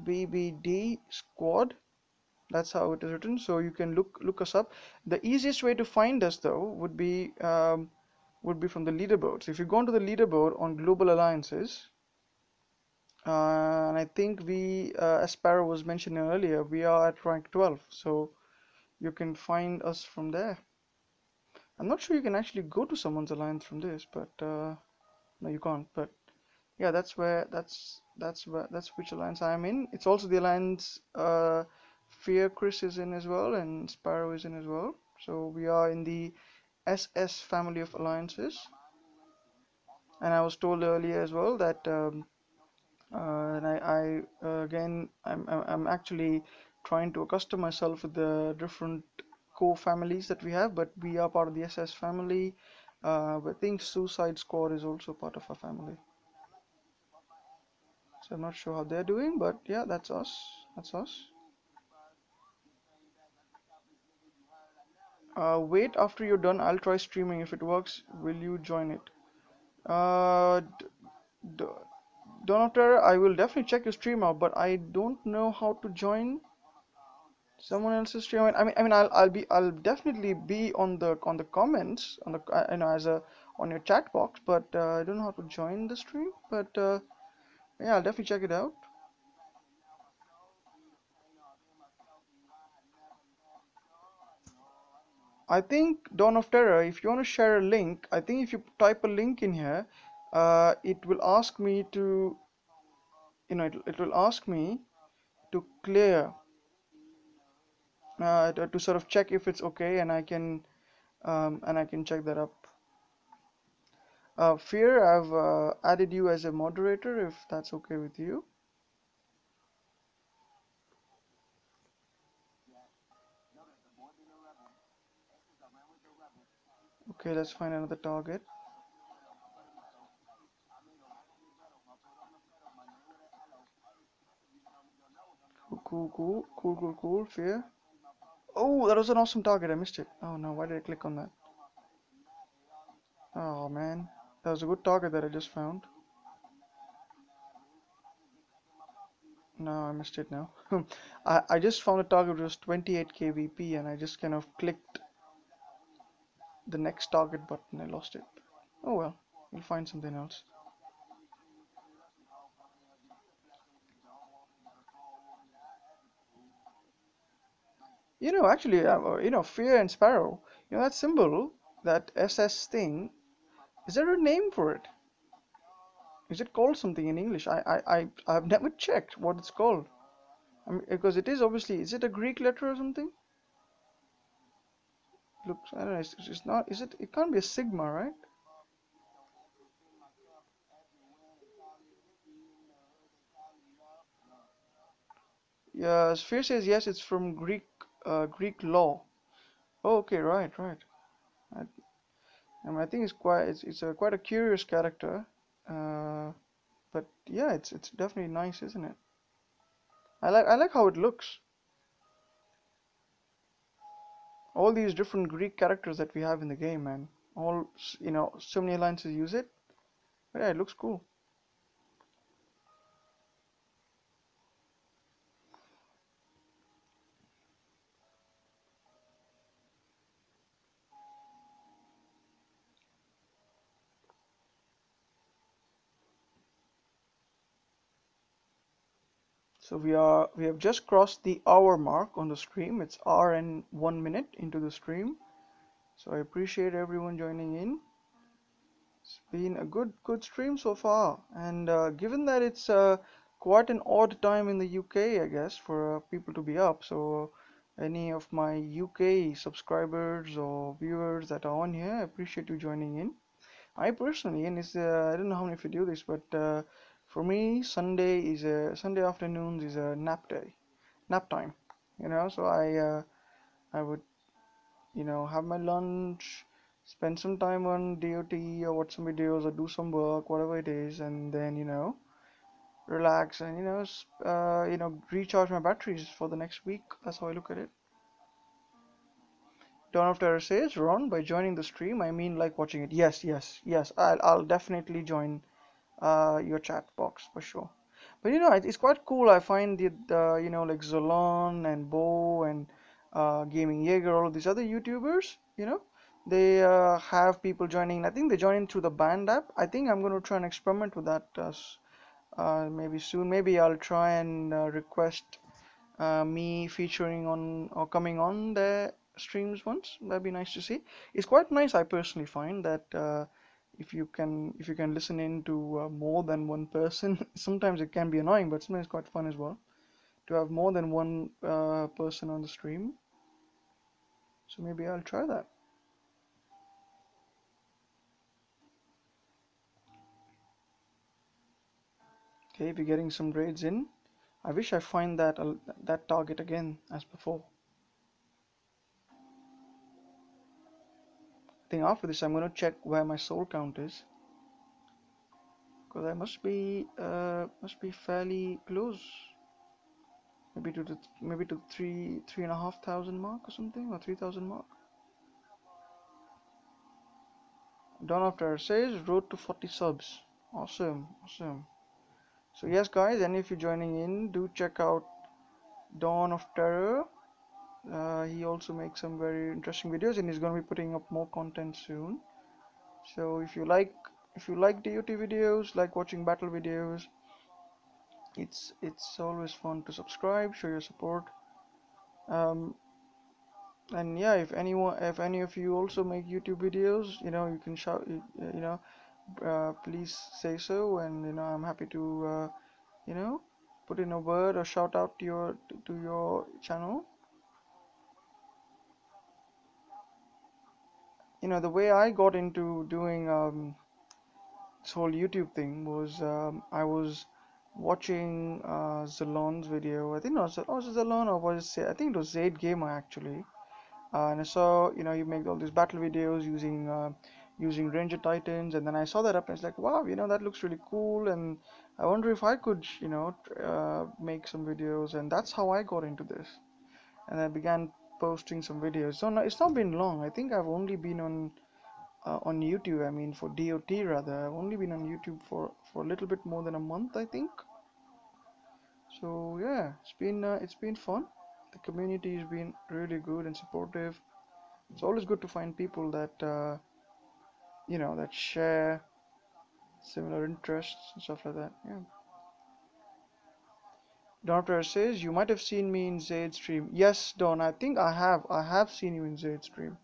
BBD squad. That's how it is written. So you can look us up. The easiest way to find us, though, would be from the leaderboard. So if you go onto the leaderboard on global alliances, and I think as Sparrow was mentioning earlier, we are at rank 12. So you can find us from there. I'm not sure you can actually go to someone's alliance from this, but no, you can't. But yeah, that's which alliance I'm in. It's also the alliance Fear Chris is in as well, and Sparrow is in as well. So we are in the SS family of alliances. And I was told earlier as well that and again I'm actually trying to accustom myself with the different core families that we have, but we are part of the SS family. But I think Suicide Squad is also part of our family. So I'm not sure how they're doing, but yeah, that's us. That's us. Wait, after you're done, I'll try streaming. If it works, will you join it? Uh, d d Donator, I will definitely check your stream out, but I don't know how to join someone else's stream. I'll definitely be on the comments on the as a on your chat box, but I don't know how to join the stream. But yeah, I'll definitely check it out. I think Dawn of Terror, if you want to share a link, I think if you type a link in here, it will ask me to, it will ask me to clear, to sort of check if it's okay, and I can check that up. Fear, I've added you as a moderator if that's okay with you. Okay, let's find another target. Cool, cool, cool, cool, cool, cool. Fear. Oh, that was an awesome target. I missed it. Oh no, why did I click on that? Oh man, that was a good target that I just found. No, I missed it now. I just found a target which was 28k VP and I just kind of clicked the next target button. I lost it. Oh well, we'll find something else. Actually, Fear and Sparrow. That symbol, that SS thing. Is there a name for it? Is it called something in English? I've never checked what it's called. I mean, because it is obviously. Is it a Greek letter or something? Looks. I don't know. It's not. Is it? It can't be a sigma, right? Yeah. Sphere says yes. It's from Greek law. Oh, okay. Right. Right. I, I mean, I think it's a quite a curious character. Uh, but yeah, it's definitely nice, isn't it? I like how it looks. All these different Greek characters that we have in the game, man. So many alliances use it. But yeah, it looks cool. So we have just crossed the hour mark on the stream. It's hour and 1 minute into the stream. So I appreciate everyone joining in. It's been a good stream so far. And given that it's quite an odd time in the UK, I guess, for people to be up. So any of my UK subscribers or viewers that are on here, I appreciate you joining in. I personally, and I don't know how many of you do this, but for me, Sunday afternoons is a nap time. So I would have my lunch, spend some time on DOT or watch some videos or do some work, whatever it is, and then relax and recharge my batteries for the next week. That's how I look at it. Dawn of Terror says, Ron, by joining the stream, I mean like watching it. Yes, yes, yes. I'll definitely join your chat box for sure. But it's quite cool. I find like Zolan and Bo and Gaming Jaeger, all of these other YouTubers, they have people joining. I think they join in through the band app. I think I'm going to try and experiment with that maybe soon. Maybe I'll try and request me featuring on or coming on their streams once. That'd be nice to see. It's quite nice, I personally find that if you can listen in to more than one person, sometimes it can be annoying, but sometimes it's quite fun as well to have more than one person on the stream. So maybe I'll try that. Okay, we're getting some raids in. I wish I find that target again as before. I think after this I'm gonna check where my soul count is. Because I must be fairly close, maybe to 3,500 mark or something, or 3,000 mark. Dawn of Terror says road to 40 subs. Awesome, awesome. So yes, guys, and if you're joining in, do check out Dawn of Terror. He also makes some very interesting videos, and he's going to be putting up more content soon. So if you like DOT videos, like watching battle videos, it's always fun to subscribe, show your support. Um, and yeah, if any of you also make YouTube videos, you can shout, please say so, and I'm happy to you know put in a word or shout out to your channel. The way I got into doing this whole YouTube thing was I was watching Zalon's video. I think it was Zalon, or I think it was Zaid Gamer actually. And I saw, you make all these battle videos using Ranger Titans, and then I saw that up, and it's like, wow, that looks really cool, and I wonder if I could, make some videos, and that's how I got into this, and I began posting some videos. So no, it's not been long. I think I've only been on YouTube. I mean, for DOT rather, I've only been on YouTube for a little bit more than a month, I think. So yeah, it's been fun. The community has been really good and supportive. It's always good to find people that share similar interests and stuff like that. Yeah. Don After says, you might have seen me in Zaid's stream. Yes, Don, I think I have. I have seen you in Zaid's stream.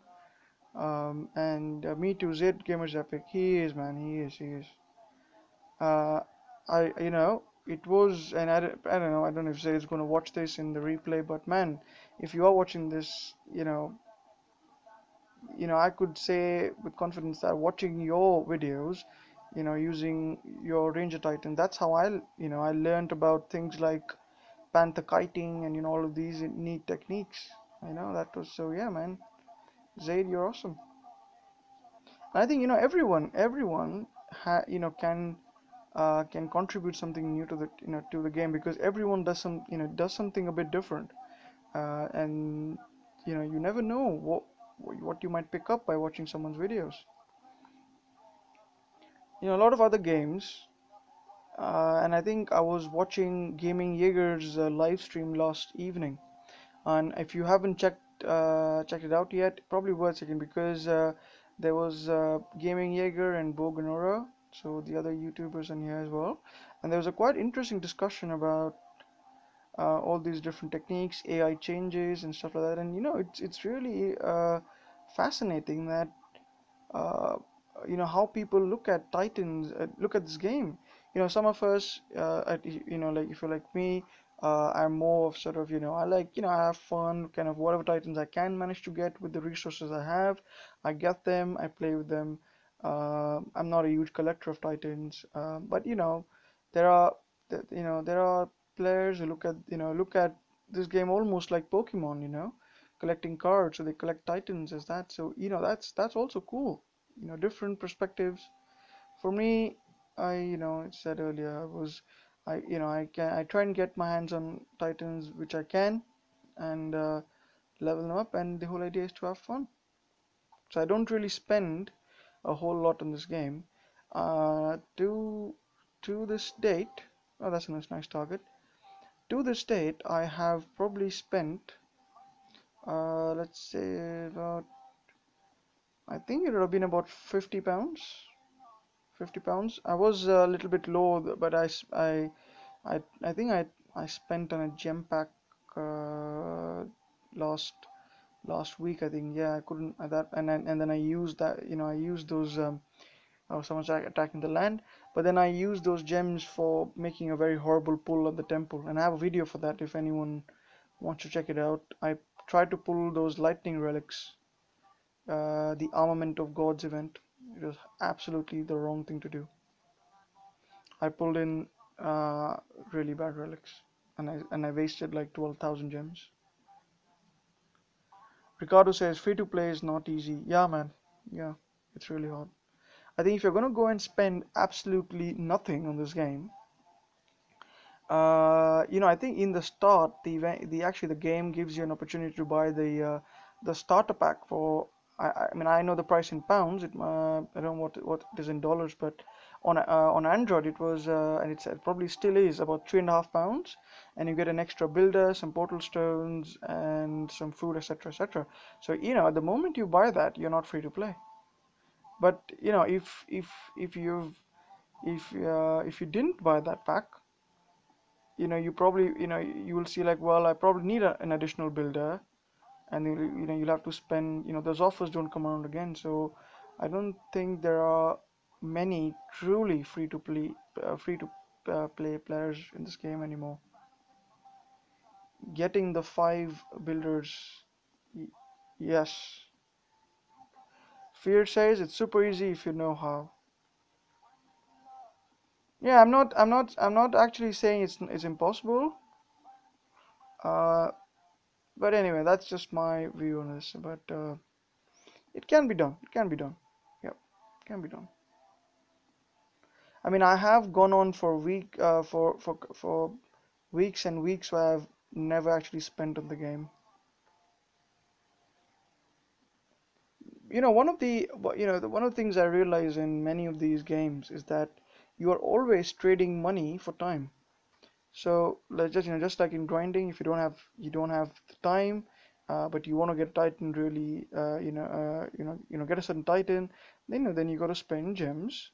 And me too, Zaid Gamers Epic. He is, man. He is. Uh, it was, and I don't know if Zaid is going to watch this in the replay, but man, if you are watching this, I could say with confidence that watching your videos, using your Ranger Titan, that's how I learned about things like panther kiting and all of these neat techniques. That was so, yeah, man. Zaid, you're awesome. And I think everyone can contribute something new to the game, because everyone does something a bit different, and you never know what you might pick up by watching someone's videos. A lot of other games, and I think I was watching Gaming Jaeger's live stream last evening, and if you haven't checked it out yet, probably worth checking, because there was Gaming Jaeger and Boganora, so the other YouTubers in here as well, and there was a quite interesting discussion about all these different techniques, AI changes, and stuff like that. And it's really fascinating that uh, how people look at Titans, look at this game. Some of us, like if you're like me, I'm more of sort of, I like, I have fun, kind of whatever Titans I can manage to get with the resources I have, I get them, I play with them. I'm not a huge collector of Titans, but there are, there are players who look at this game almost like Pokemon, collecting cards, so they collect Titans as that. So that's also cool. Different perspectives. For me, I said earlier, I try and get my hands on Titans which I can, and level them up, and the whole idea is to have fun. So I don't really spend a whole lot on this game. To this date, oh, that's a nice target. To this date, I have probably spent, let's say about, I think it would have been about £50. £50. I was a little bit low, but I think I spent on a gem pack uh, last last week. I think, yeah, I couldn't that, and then I used that. I used those. Someone's attacking the land, but then I used those gems for making a very horrible pull at the temple, and I have a video for that if anyone wants to check it out. I tried to pull those lightning relics, the Armament of Gods event. It was absolutely the wrong thing to do. I pulled in uh, really bad relics, and I wasted like 12,000 gems. Ricardo says free to play is not easy. Yeah, man. Yeah, it's really hard. I think if you're gonna go and spend absolutely nothing on this game, I think in the start, the actually the game gives you an opportunity to buy the starter pack for. I mean, I know the price in pounds. I don't know what it is in dollars, but on Android it was, and it probably still is, about £3.5, and you get an extra builder, some portal stones, and some food, etc., etc. So at the moment you buy that, you're not free to play. But if you didn't buy that pack, you probably you will see like, well, I probably need an additional builder, and you'll have to spend, those offers don't come around again. So I don't think there are many truly free to play players in this game anymore. Getting the 5 builders, yes. Fear says it's super easy if you know how. Yeah, I'm not actually saying it's impossible. Uh, but anyway, that's just my view on this. But it can be done. It can be done. Yep, can be done. I mean, I have gone on for weeks and weeks where I've never actually spent on the game. One of the things I realize in many of these games is that you are always trading money for time. So let's just like in grinding, if you don't have the time, but you want to get Titan really, get a certain Titan, then you got to spend gems,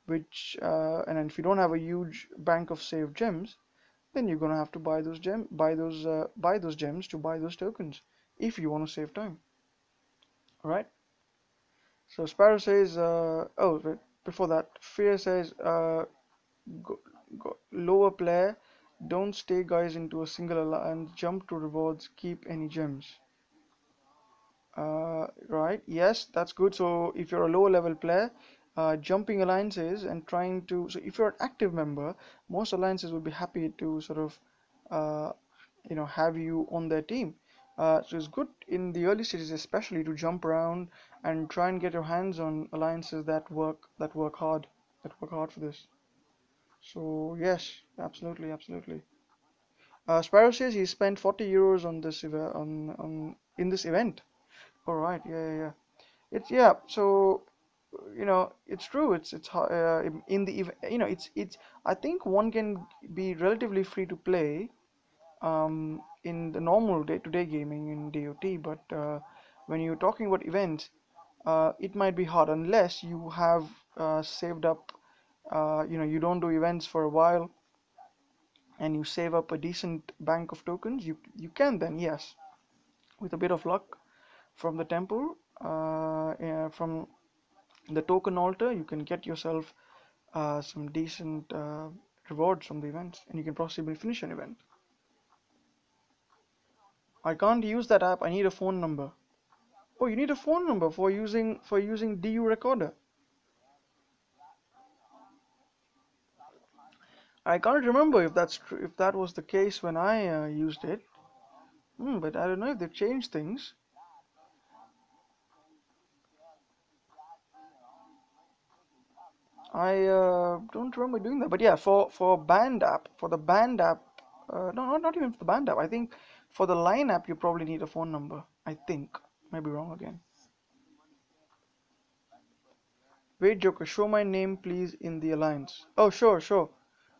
which and then if you don't have a huge bank of saved gems, then you're gonna have to buy those gems to buy those tokens if you want to save time. All right. So Sparrow says, oh, wait, before that, Fear says, go, lower player, don't stay guys into a single alliance, jump to rewards, keep any gems. Right, yes, that's good. So if you're a lower level player, jumping alliances and trying to, so if you're an active member, most alliances will be happy to sort of, uh, have you on their team. So it's good in the early stages, especially to jump around and try and get your hands on alliances that work hard for this. So yes, absolutely, absolutely. Sparrow says he spent 40 euros on this event on in this event. All right, yeah, yeah, yeah. It's yeah. So it's true. In the it's. I think one can be relatively free to play in the normal day-to-day gaming in DOT, but when you're talking about events, it might be hard unless you have saved up. You don't do events for a while and you save up a decent bank of tokens. You can then, yes, with a bit of luck from the temple, yeah, from the token altar, you can get yourself some decent rewards from the events, and you can possibly finish an event. I can't use that app. I need a phone number. Oh, you need a phone number for using DU Recorder. I can't remember if that's true, if that was the case when I used it. But I don't know if they've changed things. I don't remember doing that. But yeah, for the band app, no, not even for the band app. I think for the line app, you probably need a phone number. I think. Maybe wrong again. Wait, Joker, show my name please in the alliance. Oh, sure, sure.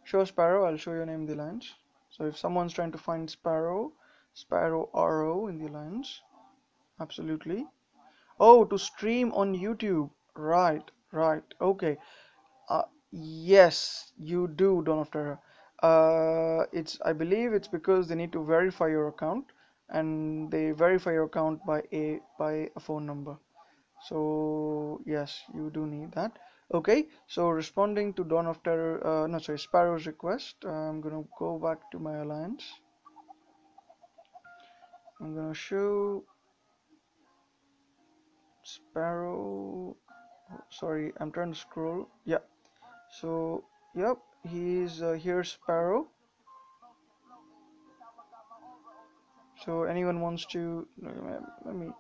Sure, Sparrow, I'll show your name in the alliance. So if someone's trying to find Sparrow, Sparrow RO in the alliance, absolutely. Oh, to stream on YouTube. Right, right. Okay. Yes, you do, Dawn of Terror. I believe it's because they need to verify your account, and they verify your account by a phone number. So yes, you do need that. Okay, so responding to Dawn of Terror, no, sorry, Sparrow's request, I'm gonna go back to my alliance. I'm gonna show Sparrow. Oh, sorry, I'm trying to scroll. Yeah. So, yep, he's here's Sparrow. So anyone wants to let me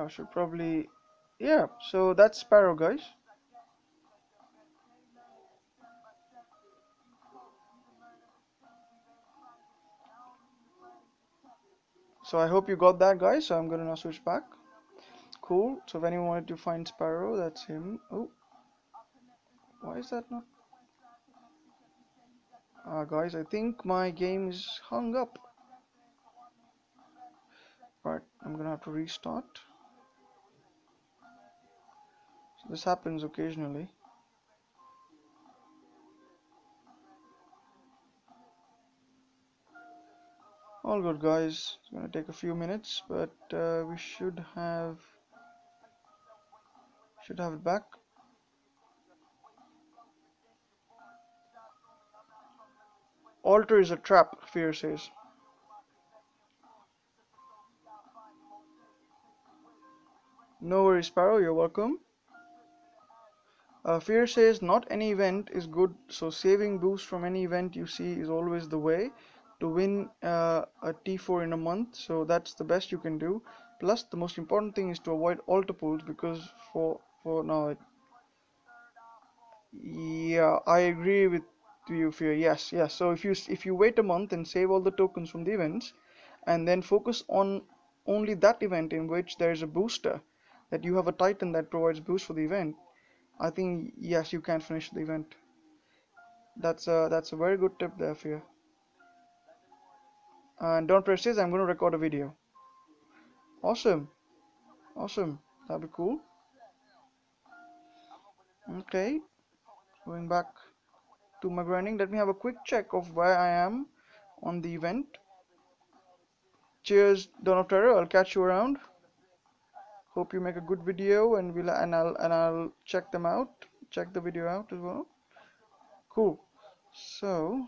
should probably yeah, so that's Sparrow, guys. So I hope you got that, guys. So I'm gonna now switch back. Cool. So if anyone wanted to find Sparrow, that's him. Oh, why is that not guys, I think my game is hung up. Right, I'm gonna have to restart. So this happens occasionally. All good, guys. It's gonna take a few minutes, but we should have it back. Altar is a trap, Fear says. No worries, Sparrow, you're welcome. Fear says not any event is good, so saving boost from any event you see is always the way to win a T4 in a month, so that's the best you can do. Plus, the most important thing is to avoid altar pools because for now, yeah, I agree with you, Fear. Yes, yes. So if you wait a month and save all the tokens from the events, and then focus on only that event in which there is a booster, that you have a Titan that provides boost for the event, I think yes, you can finish the event. That's a very good tip there for you. And don't press this. I'm going to record a video. Awesome, awesome. That'd be cool. Okay. Going back to my grinding. Let me have a quick check of where I am on the event. Cheers, Dawn of Terror. I'll catch you around. Hope you make a good video, and I'll check them out. Check the video out as well. Cool. So,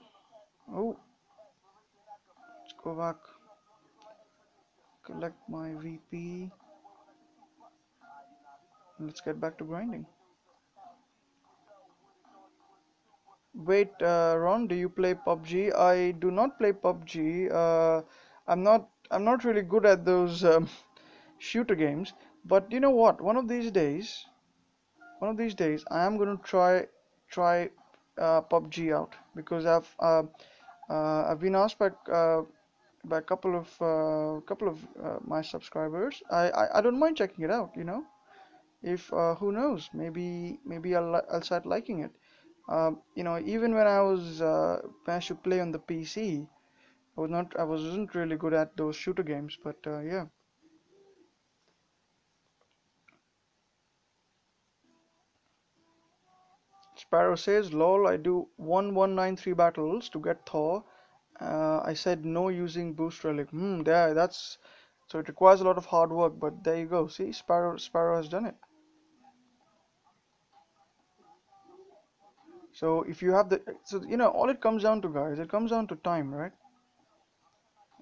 oh, let's go back. Collect my VP. And let's get back to grinding. Wait, Ron, do you play PUBG? I do not play PUBG. I'm not really good at those shooter games. But you know what? One of these days, I am going to try PUBG out because I've been asked by a couple of my subscribers. I don't mind checking it out. If who knows, maybe I'll start liking it. Even when I should play on the PC, I wasn't really good at those shooter games. But yeah. Sparrow says, "Lol, I do 1193 battles to get Thor. I said no using boost relic. Yeah, that's so it requires a lot of hard work, but there you go. See, Sparrow has done it. So if you have all it comes down to, guys, it comes down to time, right?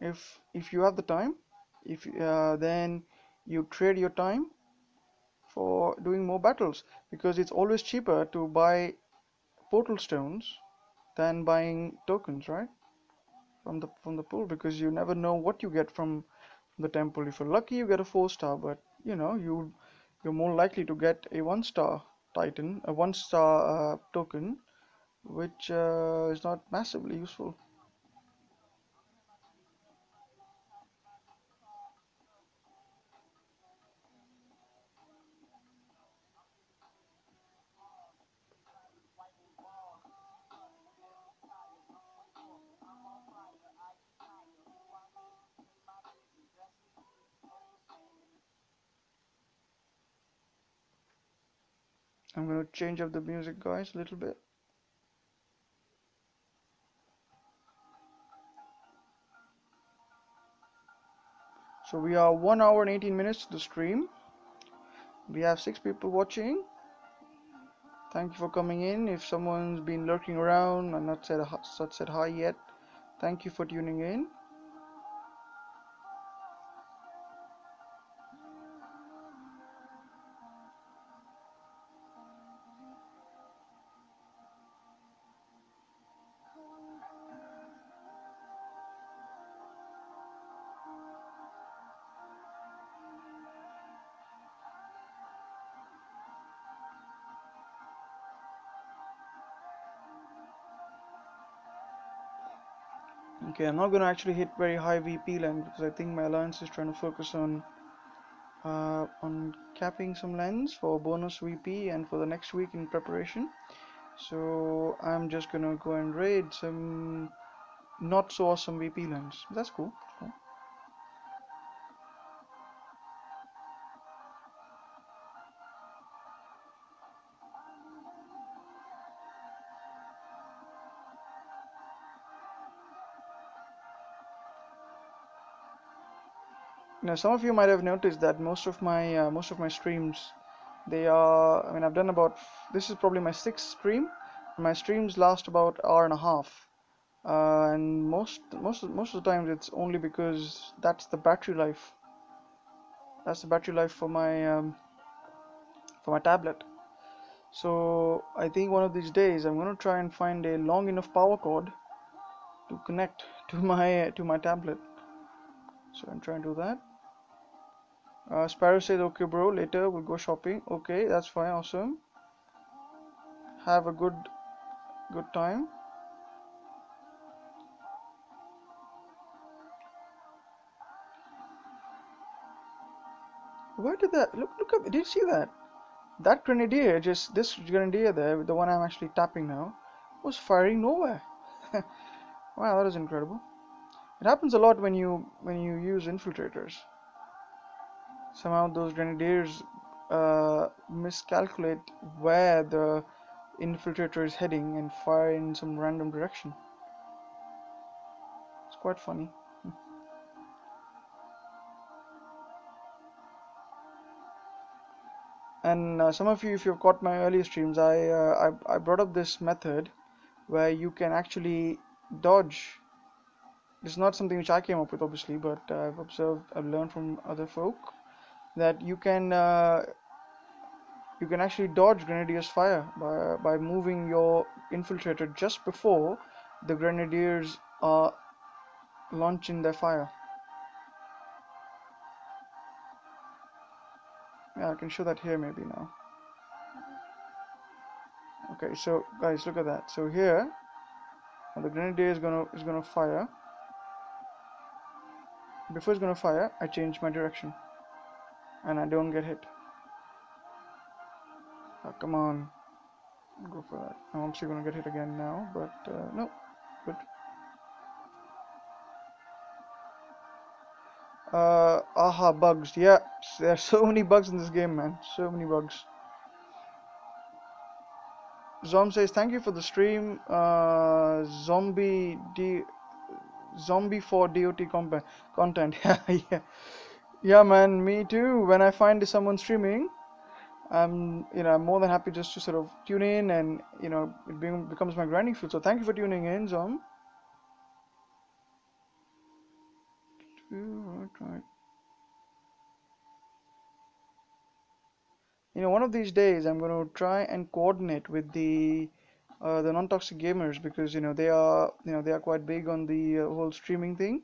If you have the time, if then you trade your time for doing more battles because it's always cheaper to buy portal stones than buying tokens, right? From the pool because you never know what you get from the temple. If you're lucky, you get a 4-star, but you're more likely to get a 1-star Titan, a 1-star token, which is not massively useful. I'm gonna change up the music, guys, a little bit. So we are 1 hour and 18 minutes to the stream. We have 6 people watching. Thank you for coming in. If someone's been lurking around and not said hi yet, thank you for tuning in. Okay, I'm not gonna actually hit very high VP land because I think my alliance is trying to focus on capping some lands for bonus VP and for the next week in preparation. So I'm just gonna go and raid some not so awesome VP lands. That's cool. Now, some of you might have noticed that most of my streams, they are. I mean, I've done about. This is probably my 6th stream. My streams last about hour and a half, and most of the times it's only because that's the battery life. That's the battery life for my tablet. So I think one of these days I'm gonna try and find a long enough power cord to connect to my tablet. So I'm trying to do that. Sparrow says, okay, bro, later we'll go shopping. Okay, that's fine, awesome. Have a good time. Where did that look up? Did you see that? That grenadier, just this grenadier there, the one I'm actually tapping now, was firing nowhere. Wow, that is incredible. It happens a lot when you use infiltrators. Somehow those grenadiers miscalculate where the infiltrator is heading and fire in some random direction. It's quite funny. And some of you, if you've caught my earlier streams, I brought up this method where you can actually dodge. This is not something which I came up with, obviously, but I've observed, I've learned from other folk that you can actually dodge Grenadier's fire by moving your infiltrator just before the Grenadiers are launching their fire. Yeah, I can show that here maybe now. Okay, so guys, look at that. So here, the Grenadier is gonna fire. Before it's gonna fire, I change my direction, and I don't get hit. Come on, go for that. I'm obviously gonna get hit again now, but no, good. Aha, bugs. Yeah, there's so many bugs in this game, man. So many bugs. Zom says, thank you for the stream. Zombie for DOT content. Yeah, yeah, man. Me too. When I find someone streaming, I'm more than happy just to sort of tune in, and becomes my grinding field. So thank you for tuning in, Zom. Right. One of these days I'm going to try and coordinate with the non-toxic gamers, because they are quite big on the whole streaming thing.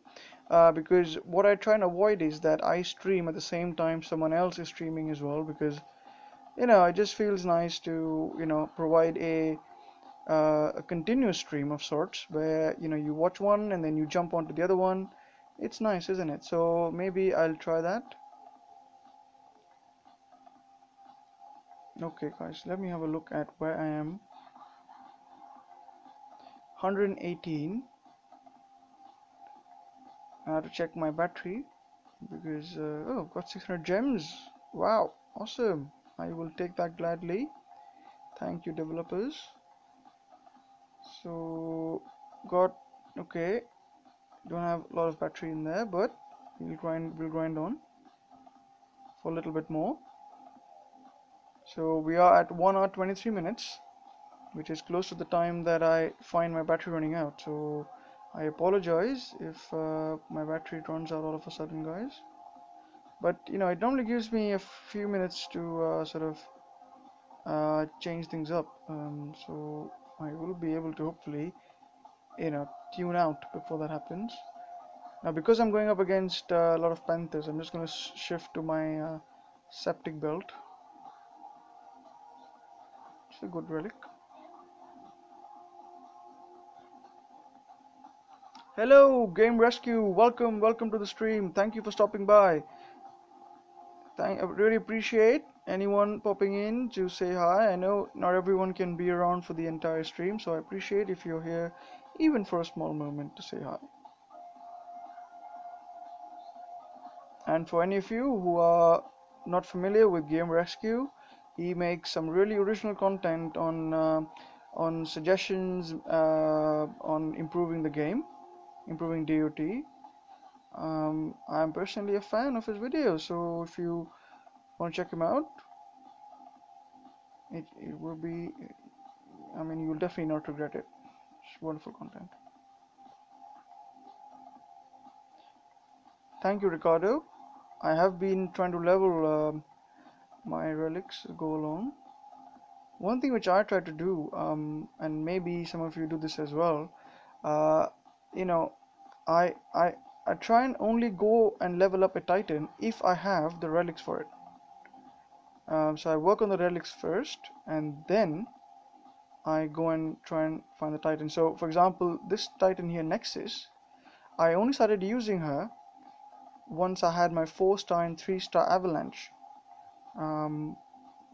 Because what I try and avoid is that I stream at the same time someone else is streaming as well, because it just feels nice to provide a continuous stream of sorts, where you watch one and then you jump onto the other one. It's nice, isn't it? So maybe I'll try that. Okay, guys, let me have a look at where I am. 118. I have to check my battery, because oh, I've got 600 gems. Wow, awesome. I will take that gladly. Thank you, developers. So got, okay, don't have a lot of battery in there, but we'll grind on for a little bit more. So we are at 1 hour 23 minutes, which is close to the time that I find my battery running out. So I apologize if my battery runs out all of a sudden, guys. But it normally gives me a few minutes to sort of change things up. So I will be able to hopefully tune out before that happens. Now, because I'm going up against a lot of panthers, I'm just going to shift to my septic belt. It's a good relic. Hello, Game Rescue. Welcome to the stream. Thank you for stopping by. I really appreciate anyone popping in to say hi. I know not everyone can be around for the entire stream, so I appreciate if you're here even for a small moment to say hi. And for any of you who are not familiar with Game Rescue, he makes some really original content on suggestions on improving the game, improving DOT. I'm personally a fan of his videos, so if you want to check him out, it will be, I mean, you'll definitely not regret it. It's wonderful content. Thank you, Ricardo. I have been trying to level my relics go along. One thing which I try to do, and maybe some of you do this as well, uh, you know, I I I try and only go and level up a Titan if I have the relics for it. So I work on the relics first, and then I go and try and find the Titan. So, for example, this Titan here, Nexus, I only started using her once I had my 4-star and 3-star Avalanche, um,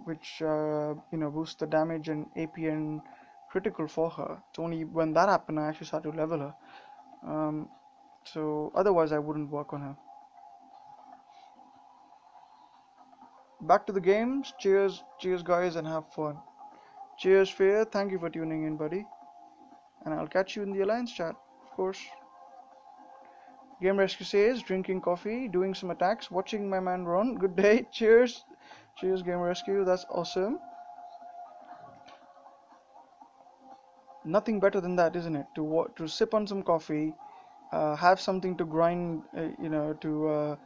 which boosts the damage and AP and critical for her. It's only when that happened I actually started to level her. So otherwise I wouldn't work on her. Back to the games. Cheers guys, and have fun. Cheers, Fear. Thank you for tuning in, buddy. And I'll catch you in the Alliance chat, of course. Game Rescue says, drinking coffee, doing some attacks, watching my man run. Good day. Cheers. Cheers, Game Rescue. That's awesome. Nothing better than that, isn't it? To sip on some coffee, have something to grind, to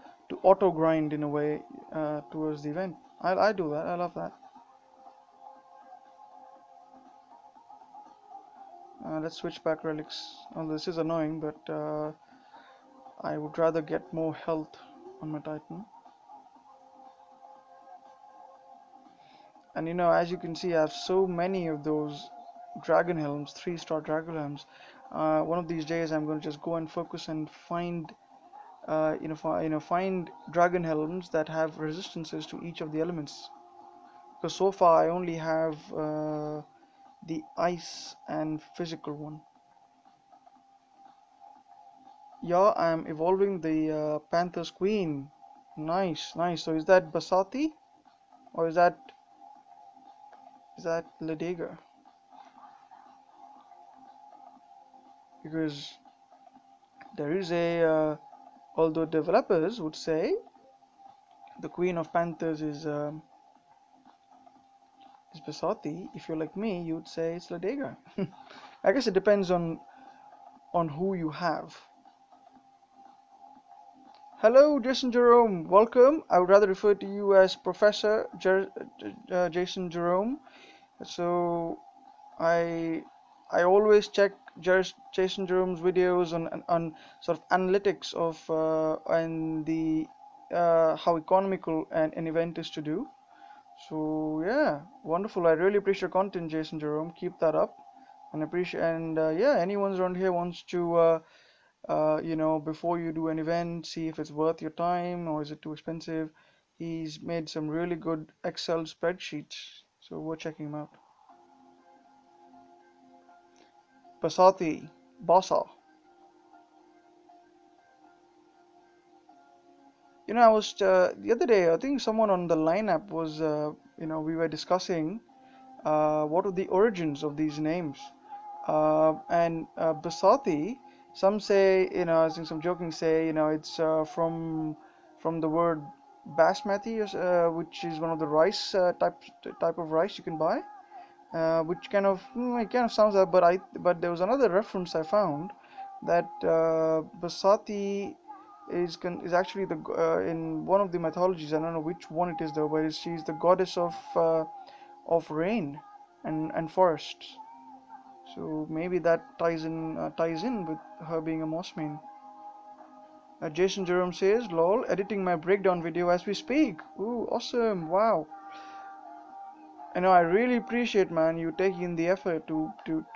auto grind in a way towards the event. I do that. I love that. Let's switch back relics. Well, this is annoying, but I would rather get more health on my Titan. And as you can see, I have so many of those dragon helms, 3-star dragon helms. One of these days, I'm going to just go and focus and find, find dragon helms that have resistances to each of the elements. Because so far, I only have the ice and physical one. Yeah, I'm evolving the Panther's Queen. Nice, nice. So is that Basati or is that Ledega? Because there is although developers would say the Queen of Panthers is Basati. If you're like me, you'd say it's Ledega. I guess it depends on who you have. Hello, Jason Jerome. Welcome. I would rather refer to you as Professor Jason Jerome. So I always check Jason Jerome's videos on sort of analytics of and the how economical an event is to do. So yeah, wonderful. I really appreciate your content, Jason Jerome. Keep that up, and appreciate. And yeah, anyone around here wants to before you do an event, see if it's worth your time or is it too expensive. He's made some really good Excel spreadsheets, so we're checking him out. Basati, Basa. I was the other day, I think someone on the lineup was, we were discussing what are the origins of these names. And Basati, some say, I think some joking say, it's from the word basmati, which is one of the rice type of rice you can buy. Which kind of it kind of sounds like, but there was another reference I found that Basati is actually in one of the mythologies. I don't know which one it is though, but she's the goddess of rain and forests. So maybe that ties in with her being a Mossman. Jason Jerome says, "Lol, editing my breakdown video as we speak." Ooh, awesome! Wow. I really appreciate, man, you taking the effort to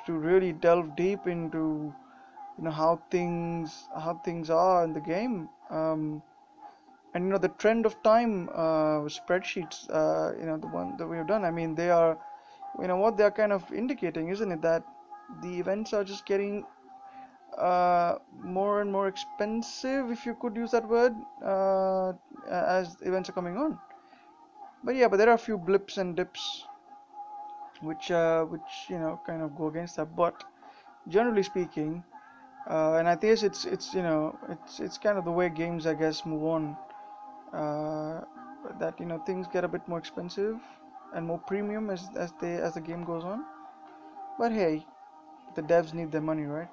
really delve deep into how things are in the game. And the trend of time spreadsheets, the one that we've done. I mean, they are, what they're kind of indicating, isn't it, that the events are just getting more and more expensive, if you could use that word, as events are coming on. But yeah, but there are a few blips and dips which kind of go against that. But generally speaking, and I guess it's kind of the way games, I guess, move on. That things get a bit more expensive and more premium as the game goes on. But hey, the devs need their money, right?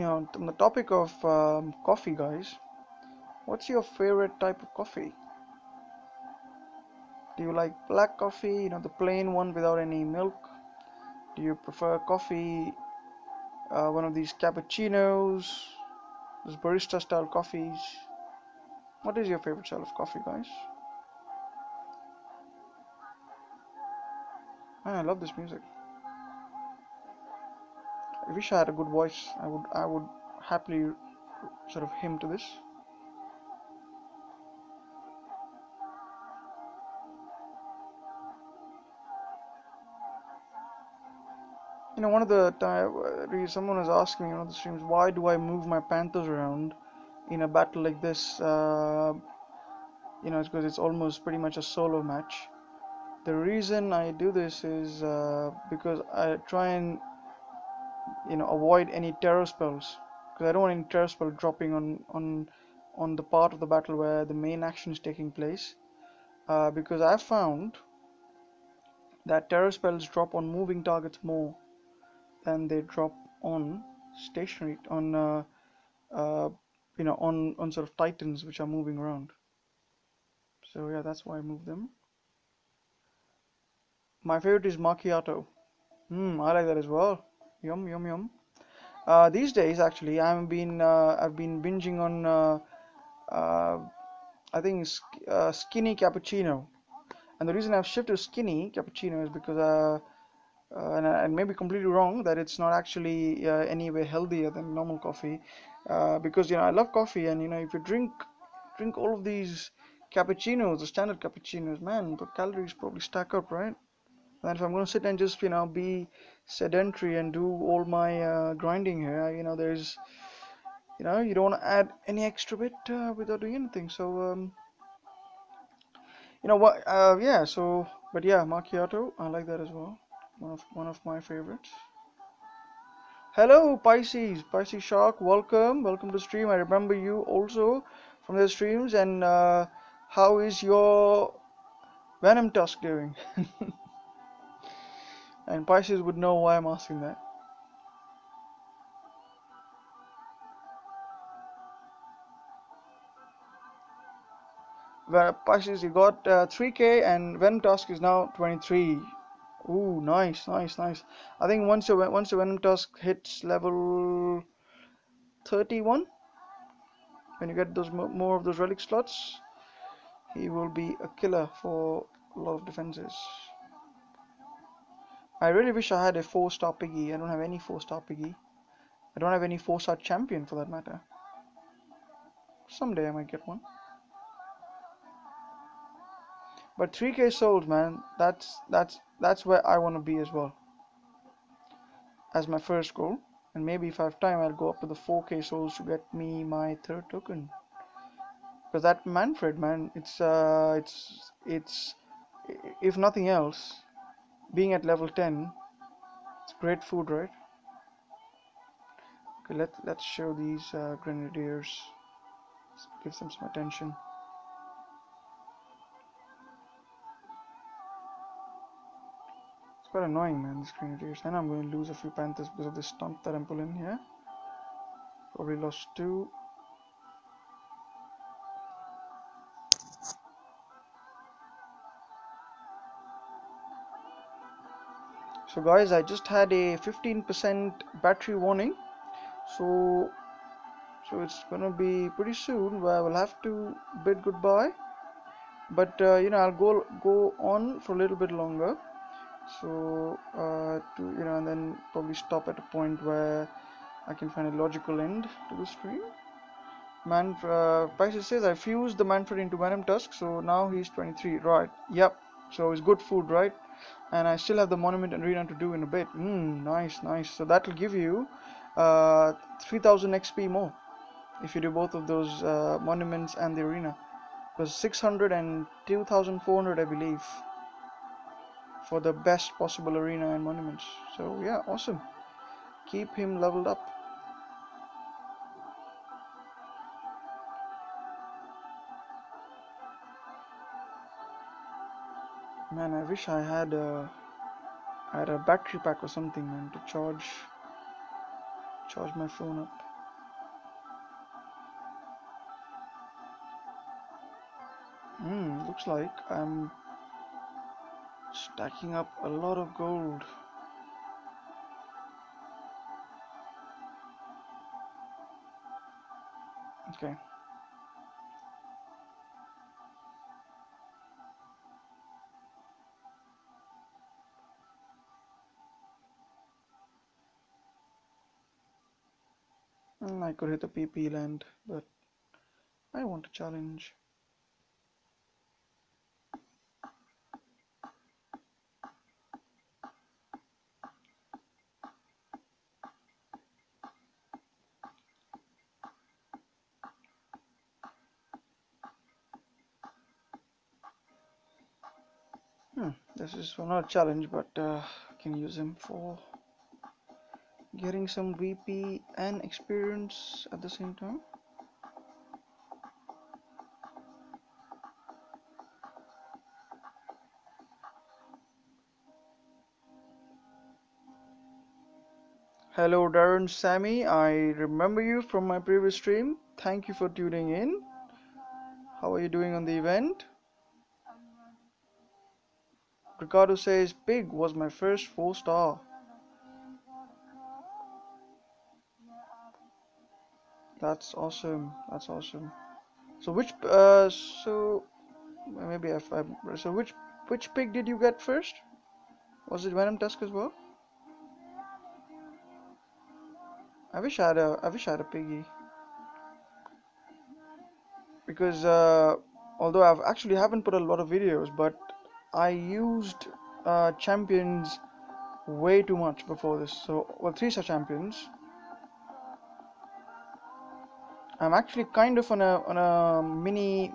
On the topic of coffee, guys, what's your favorite type of coffee? Do you like black coffee, the plain one without any milk? Do you prefer coffee, one of these cappuccinos, those barista style coffees? What is your favorite style of coffee, guys? Man, I love this music. I wish I had a good voice. I would happily sort of hymn to this. One of the time someone was asking me in one of the streams, why do I move my Panthers around in a battle like this? It's because it's almost pretty much a solo match. The reason I do this is because I try and avoid any terror spells, because I don't want any terror spell dropping on the part of the battle where the main action is taking place. Because I've found that terror spells drop on moving targets more than they drop on stationary uh, on sort of titans which are moving around. So yeah, that's why I move them. My favorite is macchiato. I like that as well. Yum yum yum. These days, actually, I've been binging on uh, I think skinny cappuccino, and the reason I've shifted to skinny cappuccino is because and I may be completely wrong that it's not actually any way healthier than normal coffee, because I love coffee, and if you drink all of these cappuccinos, the standard cappuccinos, man, the calories probably stack up, right? And if I'm going to sit and just be sedentary and do all my grinding here, there's you don't want to add any extra bit without doing anything. So what? Yeah. So, but yeah, macchiato, I like that as well. One of my favorites. Hello, Pisces, Pisces Shark. Welcome to the stream. I remember you also from the streams. And how is your Venom Tusk doing? And Pisces would know why I'm asking that. Where Pisces, you got 3K, and Venom Tusk is now 23. Ooh, nice, nice, nice. I think once your Venom Tusk hits level 31, when you get those more of those relic slots, he will be a killer for a lot of defenses. I really wish I had a 4-star Piggy. I don't have any 4-star Piggy. I don't have any 4-star champion for that matter. Someday I might get one. But 3K souls, man, that's where I want to be as well, as my first goal. And maybe if I have time, I'll go up to the 4K souls to get me my third token. Because that Manfred, man, it's if nothing else, being at level 10, it's great food, right? Okay, let's show these grenadiers. Let's give them some attention. It's quite annoying, man, these grenadiers. And I'm going to lose a few panthers because of this stunt that I'm pulling here. Probably lost 2. So guys, I just had a 15% battery warning. So it's gonna be pretty soon where I will have to bid goodbye. But I'll go on for a little bit longer. So and then probably stop at a point where I can find a logical end to the stream. Pisces says I fused the Manfred into Venom Tusk, so now he's 23. Right. Yep. So it's good food, right? And I still have the Monument and Arena to do in a bit. Nice, nice. So that will give you 3000 XP more if you do both of those monuments and the arena. It was 600 and 2400, I believe, for the best possible arena and monuments. So yeah, awesome. Keep him leveled up. Man, I wish I had a battery pack or something, man, to charge my phone up. Looks like I'm stacking up a lot of gold. Okay. I could hit the PP land, but I want a challenge. This is not a challenge, but I can use him for getting some VP and experience at the same time. Hello Darren, Sammy, I remember you from my previous stream. Thank you for tuning in. How are you doing on the event? Ricardo says Pig was my first 4-star. That's awesome. That's awesome. So maybe F5. So which pig did you get first? Was it Venom Tusk as well? I wish I had a piggy, because although I've actually haven't put a lot of videos, but I used champions way too much before this. So, well, 3-star champions. I'm actually kind of on a mini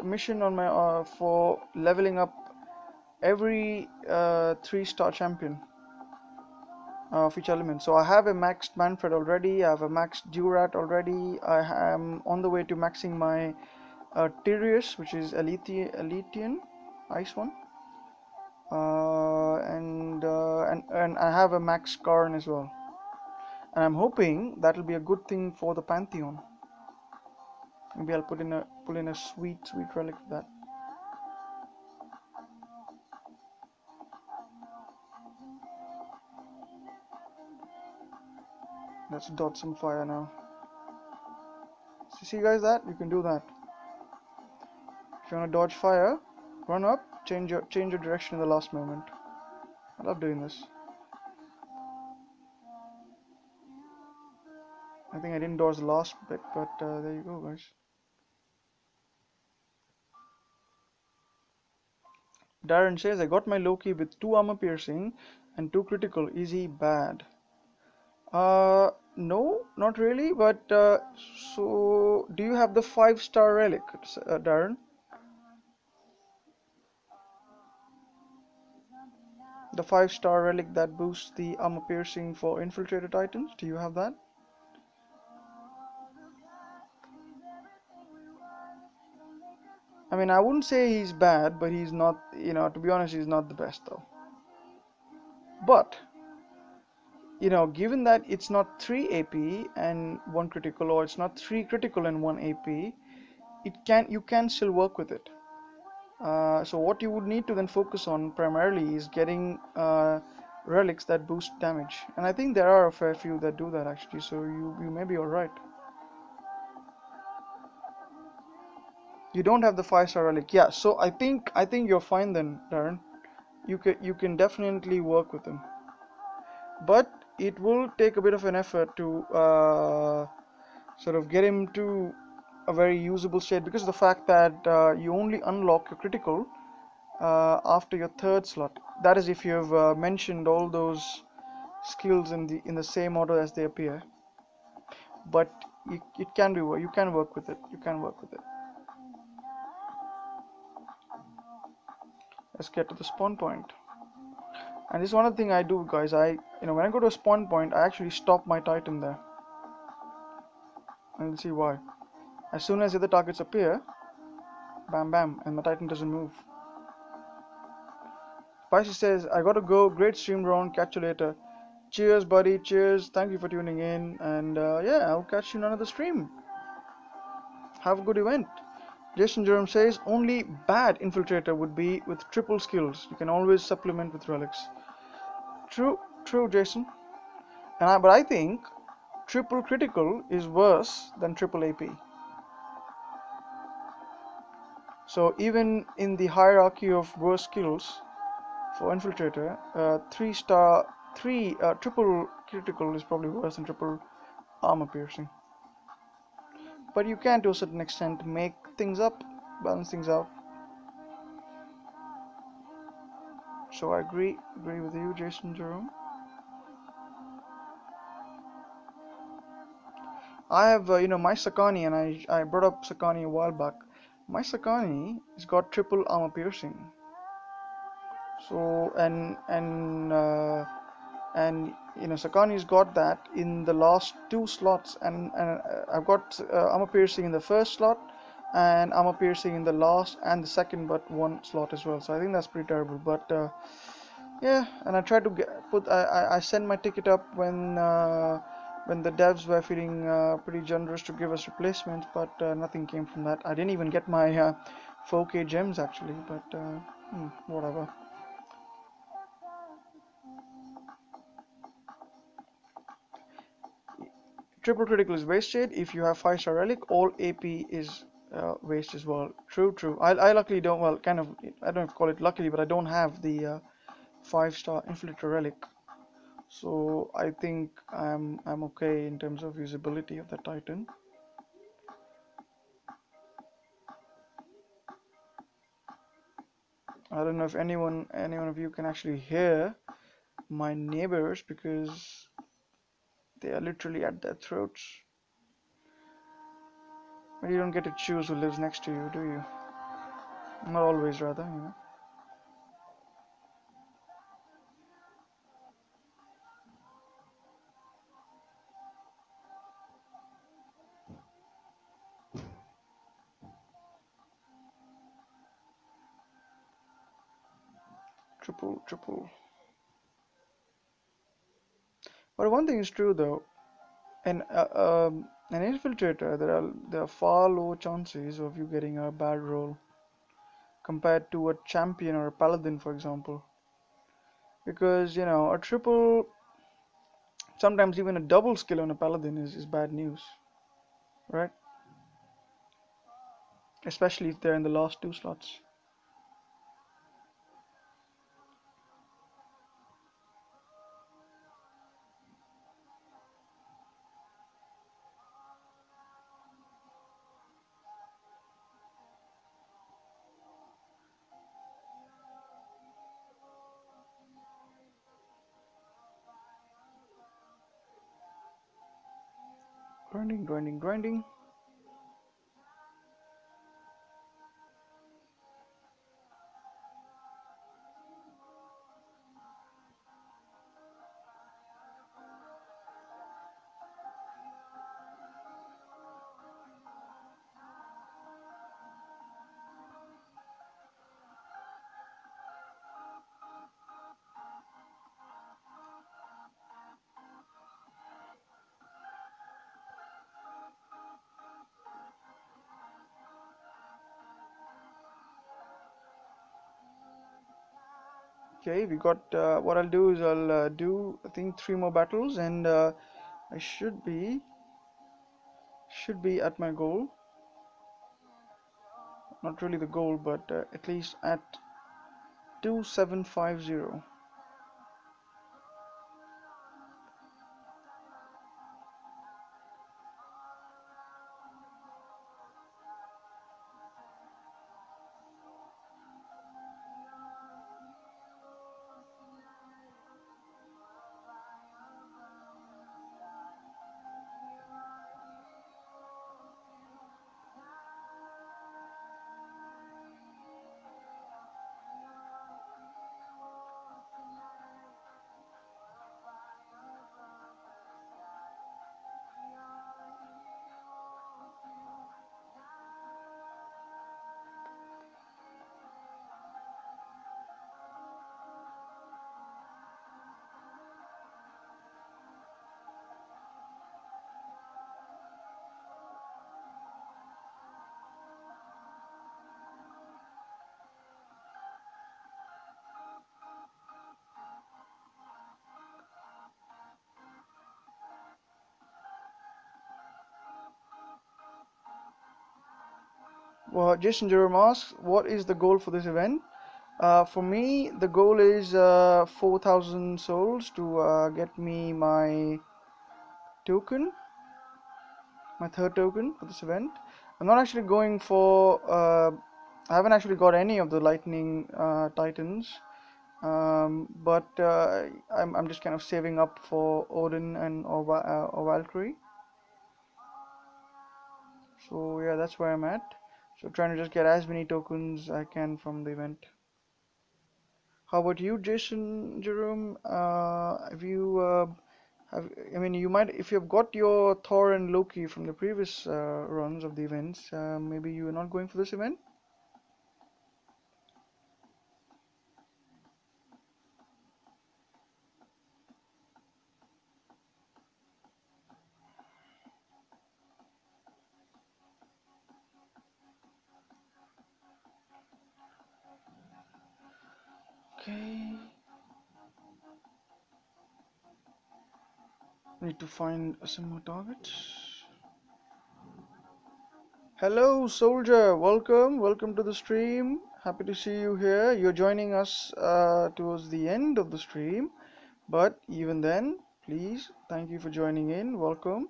mission on my for leveling up every 3-star champion of each element. So I have a maxed Manfred already. I have a maxed Durat already. I am on the way to maxing my Tyrius, which is Elitian, Ice one. And I have a max Karn as well. And I'm hoping that'll be a good thing for the Pantheon. Maybe I'll pull in a sweet relic for that. Let's dodge some fire now. So see guys, that you can do that. If you want to dodge fire, run up, change your direction in the last moment. I love doing this. I think I didn't dodge the last bit, but there you go guys. Darren says, I got my Loki with 2 armor piercing and 2 critical. Is he bad? No, not really, but so do you have the 5-star relic, Darren? The 5-star relic that boosts the armor piercing for infiltrator titans? Do you have that? I mean, I wouldn't say he's bad, but he's not, to be honest, he's not the best though. But, given that it's not 3 AP and 1 critical, or it's not 3 critical and 1 AP, you can still work with it. So what you would need to then focus on primarily is getting relics that boost damage, and I think there are a fair few that do that actually, so you may be alright. You don't have the 5-star relic, yeah, so I think you're fine then, Darren. You can definitely work with them, but it will take a bit of an effort to sort of get him to a very usable state, because of the fact that you only unlock your critical after your 3rd slot. That is if you've mentioned all those skills in the same order as they appear. But it can be you can work with it. You can work with it. Let's get to the spawn point. And this is one of the things I do, guys. When I go to a spawn point, I actually stop my Titan there. And you'll see why. As soon as the other targets appear, bam bam, and my Titan doesn't move. Spicy says, I gotta go. Great stream, Ron. Catch you later. Cheers, buddy. Cheers. Thank you for tuning in. And yeah, I'll catch you in another stream. Have a good event. Jason Jerome says, only bad infiltrator would be with triple skills. You can always supplement with relics. True, Jason. But I think triple critical is worse than triple AP. So even in the hierarchy of worst skills for infiltrator, triple critical is probably worse than triple armor piercing. But you can, to a certain extent, make things up, balance things out. So I agree with you, Jason Jerome. I have, my Sakani, and I brought up Sakani a while back. My Sakani has got triple armor piercing. So and Sakani's got that in the last two slots, and I've got armor piercing in the first slot and armor piercing in the last and the second but one slot as well. So I think that's pretty terrible. But yeah, and I tried to I sent my ticket up when the devs were feeling pretty generous to give us replacements, but nothing came from that. I didn't even get my 4K gems actually, but whatever. Triple critical is wasted if you have 5-star relic. All AP is waste as well. True, true. I luckily don't, well, kind of, I don't call it luckily, but I don't have the 5-star infiltrator relic, so I think I'm okay in terms of usability of the Titan. I don't know if any one of you can actually hear my neighbors because they are literally at their throats. But you don't get to choose who lives next to you, do you? Not always, rather. Triple, triple. But one thing is true though, an infiltrator, there are far lower chances of you getting a bad roll compared to a champion or a paladin, for example. Because a triple, sometimes even a double skill on a paladin is bad news, right? Especially if they're in the last two slots. Grinding, grinding, grinding. Okay, we got. What I'll do is I'll do, I think, three more battles, and I should be at my goal. Not really the goal, but at least at 2750. Well, Jason Jerome asks, what is the goal for this event? For me, the goal is 4,000 souls to get me my token, my third token for this event. I'm not actually going for. I haven't actually got any of the lightning titans, but I'm just kind of saving up for Odin and or Valkyrie. So yeah, that's where I'm at. So trying to just get as many tokens I can from the event. How about you, Jason Jerome? Have you have I mean, you might if you've got your Thor and Loki from the previous runs of the events, maybe you are not going for this event. Okay, need to find some more targets. Hello, soldier. Welcome to the stream. Happy to see you here. You're joining us towards the end of the stream, but even then, please, thank you for joining in. Welcome.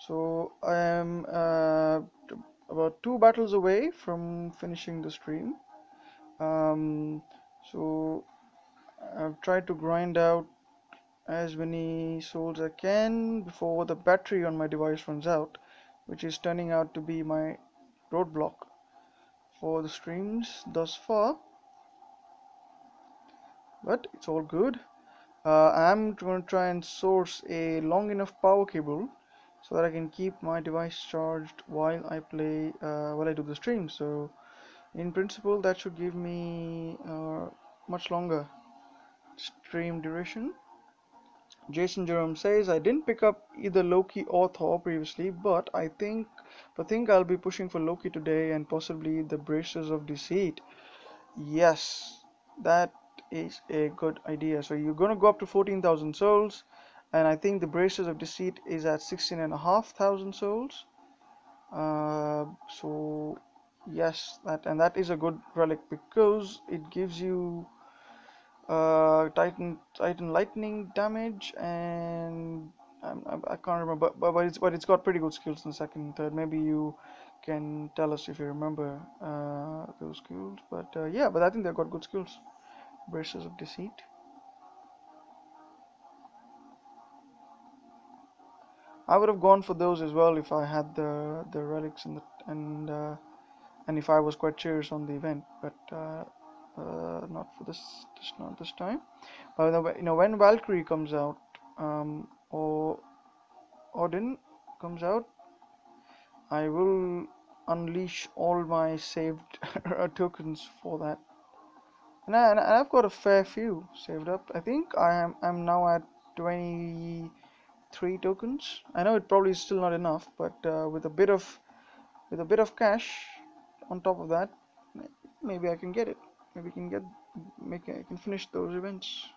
So I am about two battles away from finishing the stream. Um, so I've tried to grind out as many souls I can before the battery on my device runs out, which is turning out to be my roadblock for the streams thus far, but it's all good. I'm going to try and source a long enough power cable so that I can keep my device charged while I play, while I do the stream. So, in principle, that should give me much longer stream duration. Jason Jerome says, I didn't pick up either Loki or Thor previously, but think I'll be pushing for Loki today and possibly the Braces of Deceit. Yes, that is a good idea. So you're gonna go up to 14,000 souls, and I think the Braces of Deceit is at 16,500 souls. So yes, that is a good relic because it gives you Titan lightning damage, and I can't remember, but it's got pretty good skills in the second and third. Maybe you can tell us if you remember those skills. But yeah, but I think they've got good skills. Braces of Deceit. I would have gone for those as well if I had the relics and if I was quite serious on the event, but not for not this time. When Valkyrie comes out, or Odin comes out, I will unleash all my saved tokens for that. And I've got a fair few saved up. I think I'm now at 23 tokens. I know it probably is still not enough, but with a bit of cash on top of that, maybe I can get it. Maybe I can finish those events.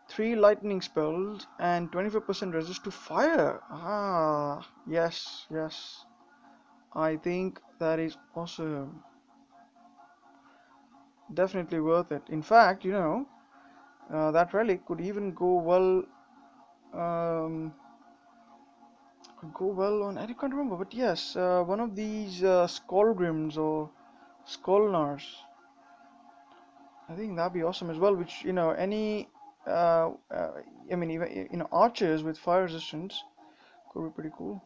3 lightning spells and 25% resist to fire. Ah, yes, yes. I think that is awesome. Definitely worth it. In fact, that relic um, could go well on. I can't remember, but yes, one of these Skullgrims or Skullnars. I think that'd be awesome as well. Which any, I mean, even archers with fire resistance could be pretty cool.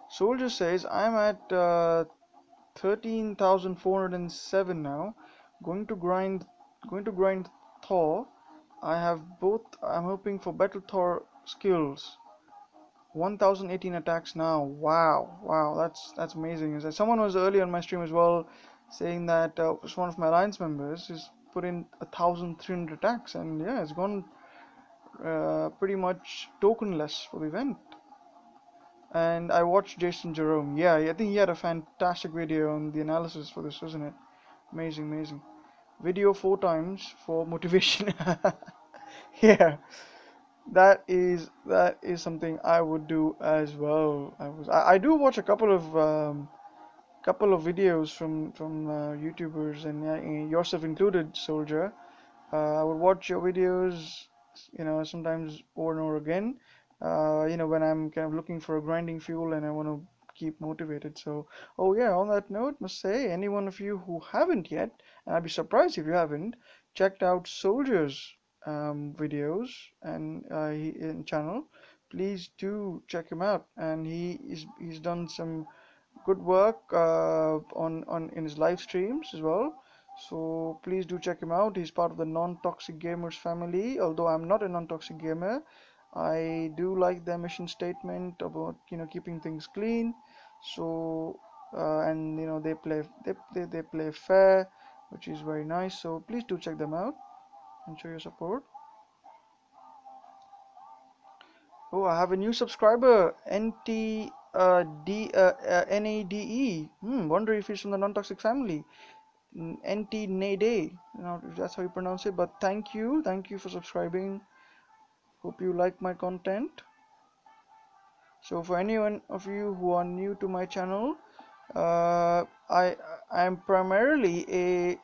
Soldier says I'm at 13,407 now. Going to grind, going to grind Thor. I have both. I'm hoping for better Thor skills. 1018 attacks now. Wow, wow, that's amazing. Is that someone was earlier on my stream as well, saying that was one of my alliance members is put in 1,300 attacks, and yeah, it's gone pretty much tokenless for the event. And I watched Jason Jerome. Yeah, I think he had a fantastic video on the analysis for this, wasn't it? Amazing, amazing. Video 4 times for motivation. Yeah, that is something I would do as well. I do watch a couple of videos from YouTubers and yourself included, Soldier. I would watch your videos, sometimes over and over again. When I'm kind of looking for a grinding fuel and I want to keep motivated. So, oh yeah, on that note, must say, any one of you who haven't yet, and I'd be surprised if you haven't, checked out Soldier's videos and in channel, please do check him out. And he's done some good work on in his live streams as well. So please do check him out. He's part of the Non-Toxic Gamers family. Although I'm not a non-toxic gamer, I do like their mission statement about keeping things clean. So and they play fair, which is very nice. So please do check them out and show your support. Oh, I have a new subscriber, NADE. Wonder if he's from the non-toxic family. NT Nade, if that's how you pronounce it. But thank you for subscribing. Hope you like my content. So for anyone of you who are new to my channel, I am primarily a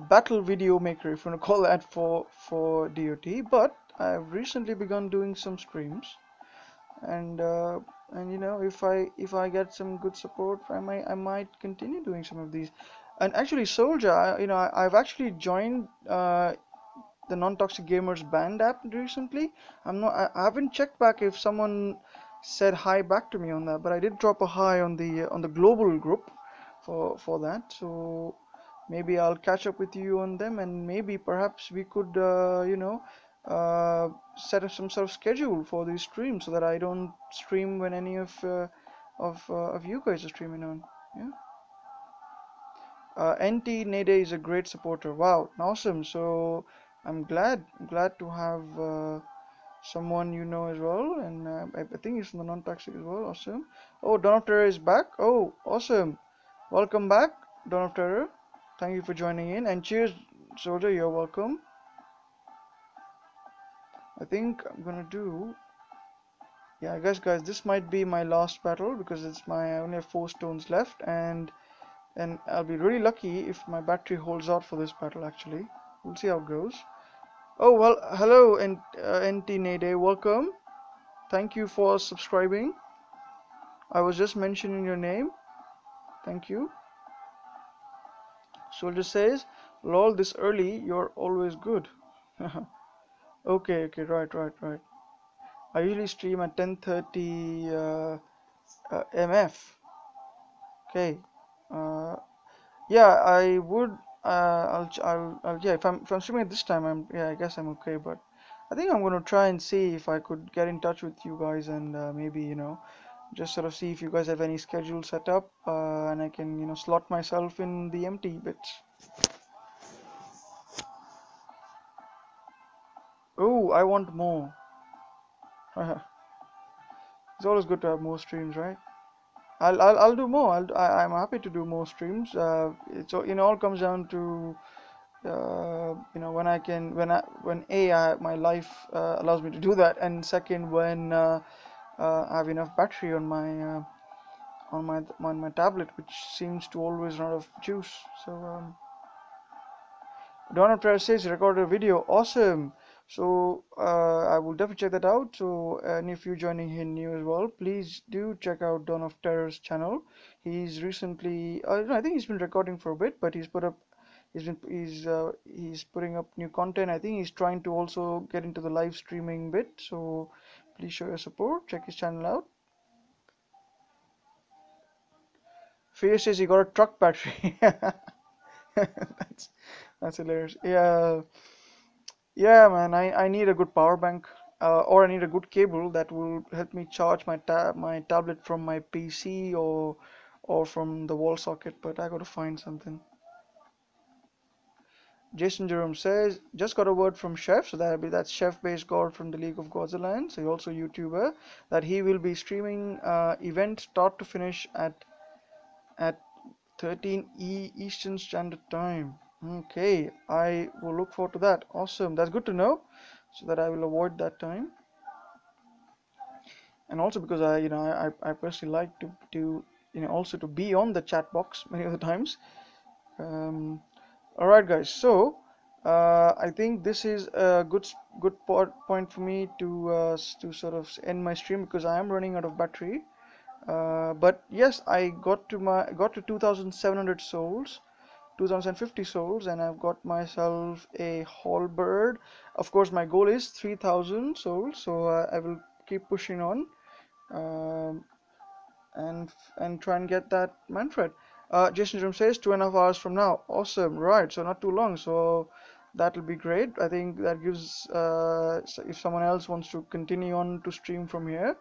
battle video maker, if you want to call that, for DOT. But I've recently begun doing some streams, and if I get some good support, I might continue doing some of these. And actually, Soldier, I've actually joined the Non-Toxic Gamers band app recently. I haven't checked back if someone said hi back to me on that, but I did drop a hi on the global group for that. So maybe I'll catch up with you on them, and maybe perhaps we could set up some sort of schedule for these streams so that I don't stream when any of you guys are streaming on. Yeah. NT Nede is a great supporter. Wow, awesome. So I'm glad to have someone as well, and I think he's from the non-toxic as well. Awesome. Oh, Dawn of Terror is back. Oh, awesome. Welcome back, Dawn of Terror. Thank you for joining in, and cheers, Soldier. You're welcome. I think I'm gonna do. Yeah, I guess, guys, this might be my last battle because I only have 4 stones left, and I'll be really lucky if my battery holds out for this battle. Actually, we'll see how it goes. Oh well, hello, and NT Nade, welcome. Thank you for subscribing. I was just mentioning your name. Thank you. Soldier says, "Lol, this early, you're always good." Okay, right. I usually stream at 10:30 MF. Okay. Uh, yeah, I would. Yeah. If I'm streaming at this time, I guess I'm okay. But I think I'm gonna try and see if I could get in touch with you guys, and maybe just sort of see if you guys have any schedule set up, and I can slot myself in the empty bits. Oh, I want more. It's always good to have more streams, right? I'll do more. I'm happy to do more streams. All comes down to when I can when my life allows me to do that, and second, when I have enough battery on my tablet, which seems to always run out of juice. So Donald Press says recorded a video. Awesome. So I will definitely check that out. So and if you're joining in new as well, please do check out Dawn of Terror's channel. He's recently, I think he's been recording for a bit, but he's putting up new content. I think he's trying to also get into the live streaming bit. So please show your support. Check his channel out. Fear says he got a truck battery. that's that's hilarious. Yeah, man. I need a good power bank, or I need a good cable that will help me charge my tablet from my PC or from the wall socket. But I gotta find something. Jason Jerome says, just got a word from Chef, so that's Chef Base God from the League of Gods Alliance. He's also a YouTuber. That he will be streaming event start to finish at 13 Eastern Standard Time. Okay, I will look forward to that. Awesome, that's good to know, so that I will avoid that time. And also because I personally like to also to be on the chat box many of the times. Um, all right, guys. So I think this is a good point for me to sort of end my stream because I am running out of battery. But yes, I got to 2,700 souls, 2,050 souls, and I've got myself a halberd. Of course, my goal is 3,000 souls, so I will keep pushing on, um, and try and get that Manfred. Jason Jerome says 2.5 hours from now. Awesome, right? So not too long. So that'll be great. I think that gives if someone else wants to continue on to stream from here,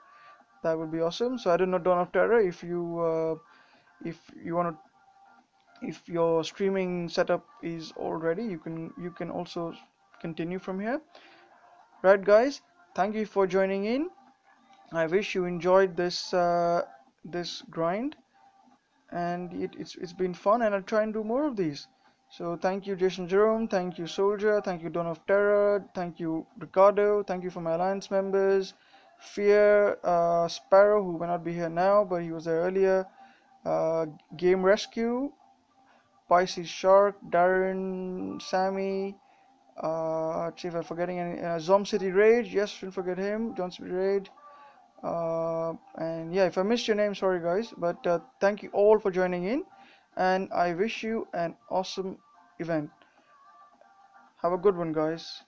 that would be awesome. So I don't know, Dawn of Terror, if you want to, if your streaming setup is all ready, you can also continue from here. Right, guys? Thank you for joining in. I wish you enjoyed this grind, and it's been fun, and I'll try and do more of these. So thank you, Jason Jerome. Thank you, Soldier. Thank you, Dawn of Terror. Thank you, Ricardo. Thank you for my alliance members. Fear, Sparrow, who may not be here now, but he was there earlier. Uh, Game Rescue, Pisces Shark, Darren, Sammy. See if I'm forgetting any. Zom City Rage. Yes, shouldn't forget him. John City Rage. And yeah, if I missed your name, sorry guys, but thank you all for joining in, and I wish you an awesome event. Have a good one, guys.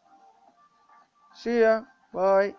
See ya. Bye.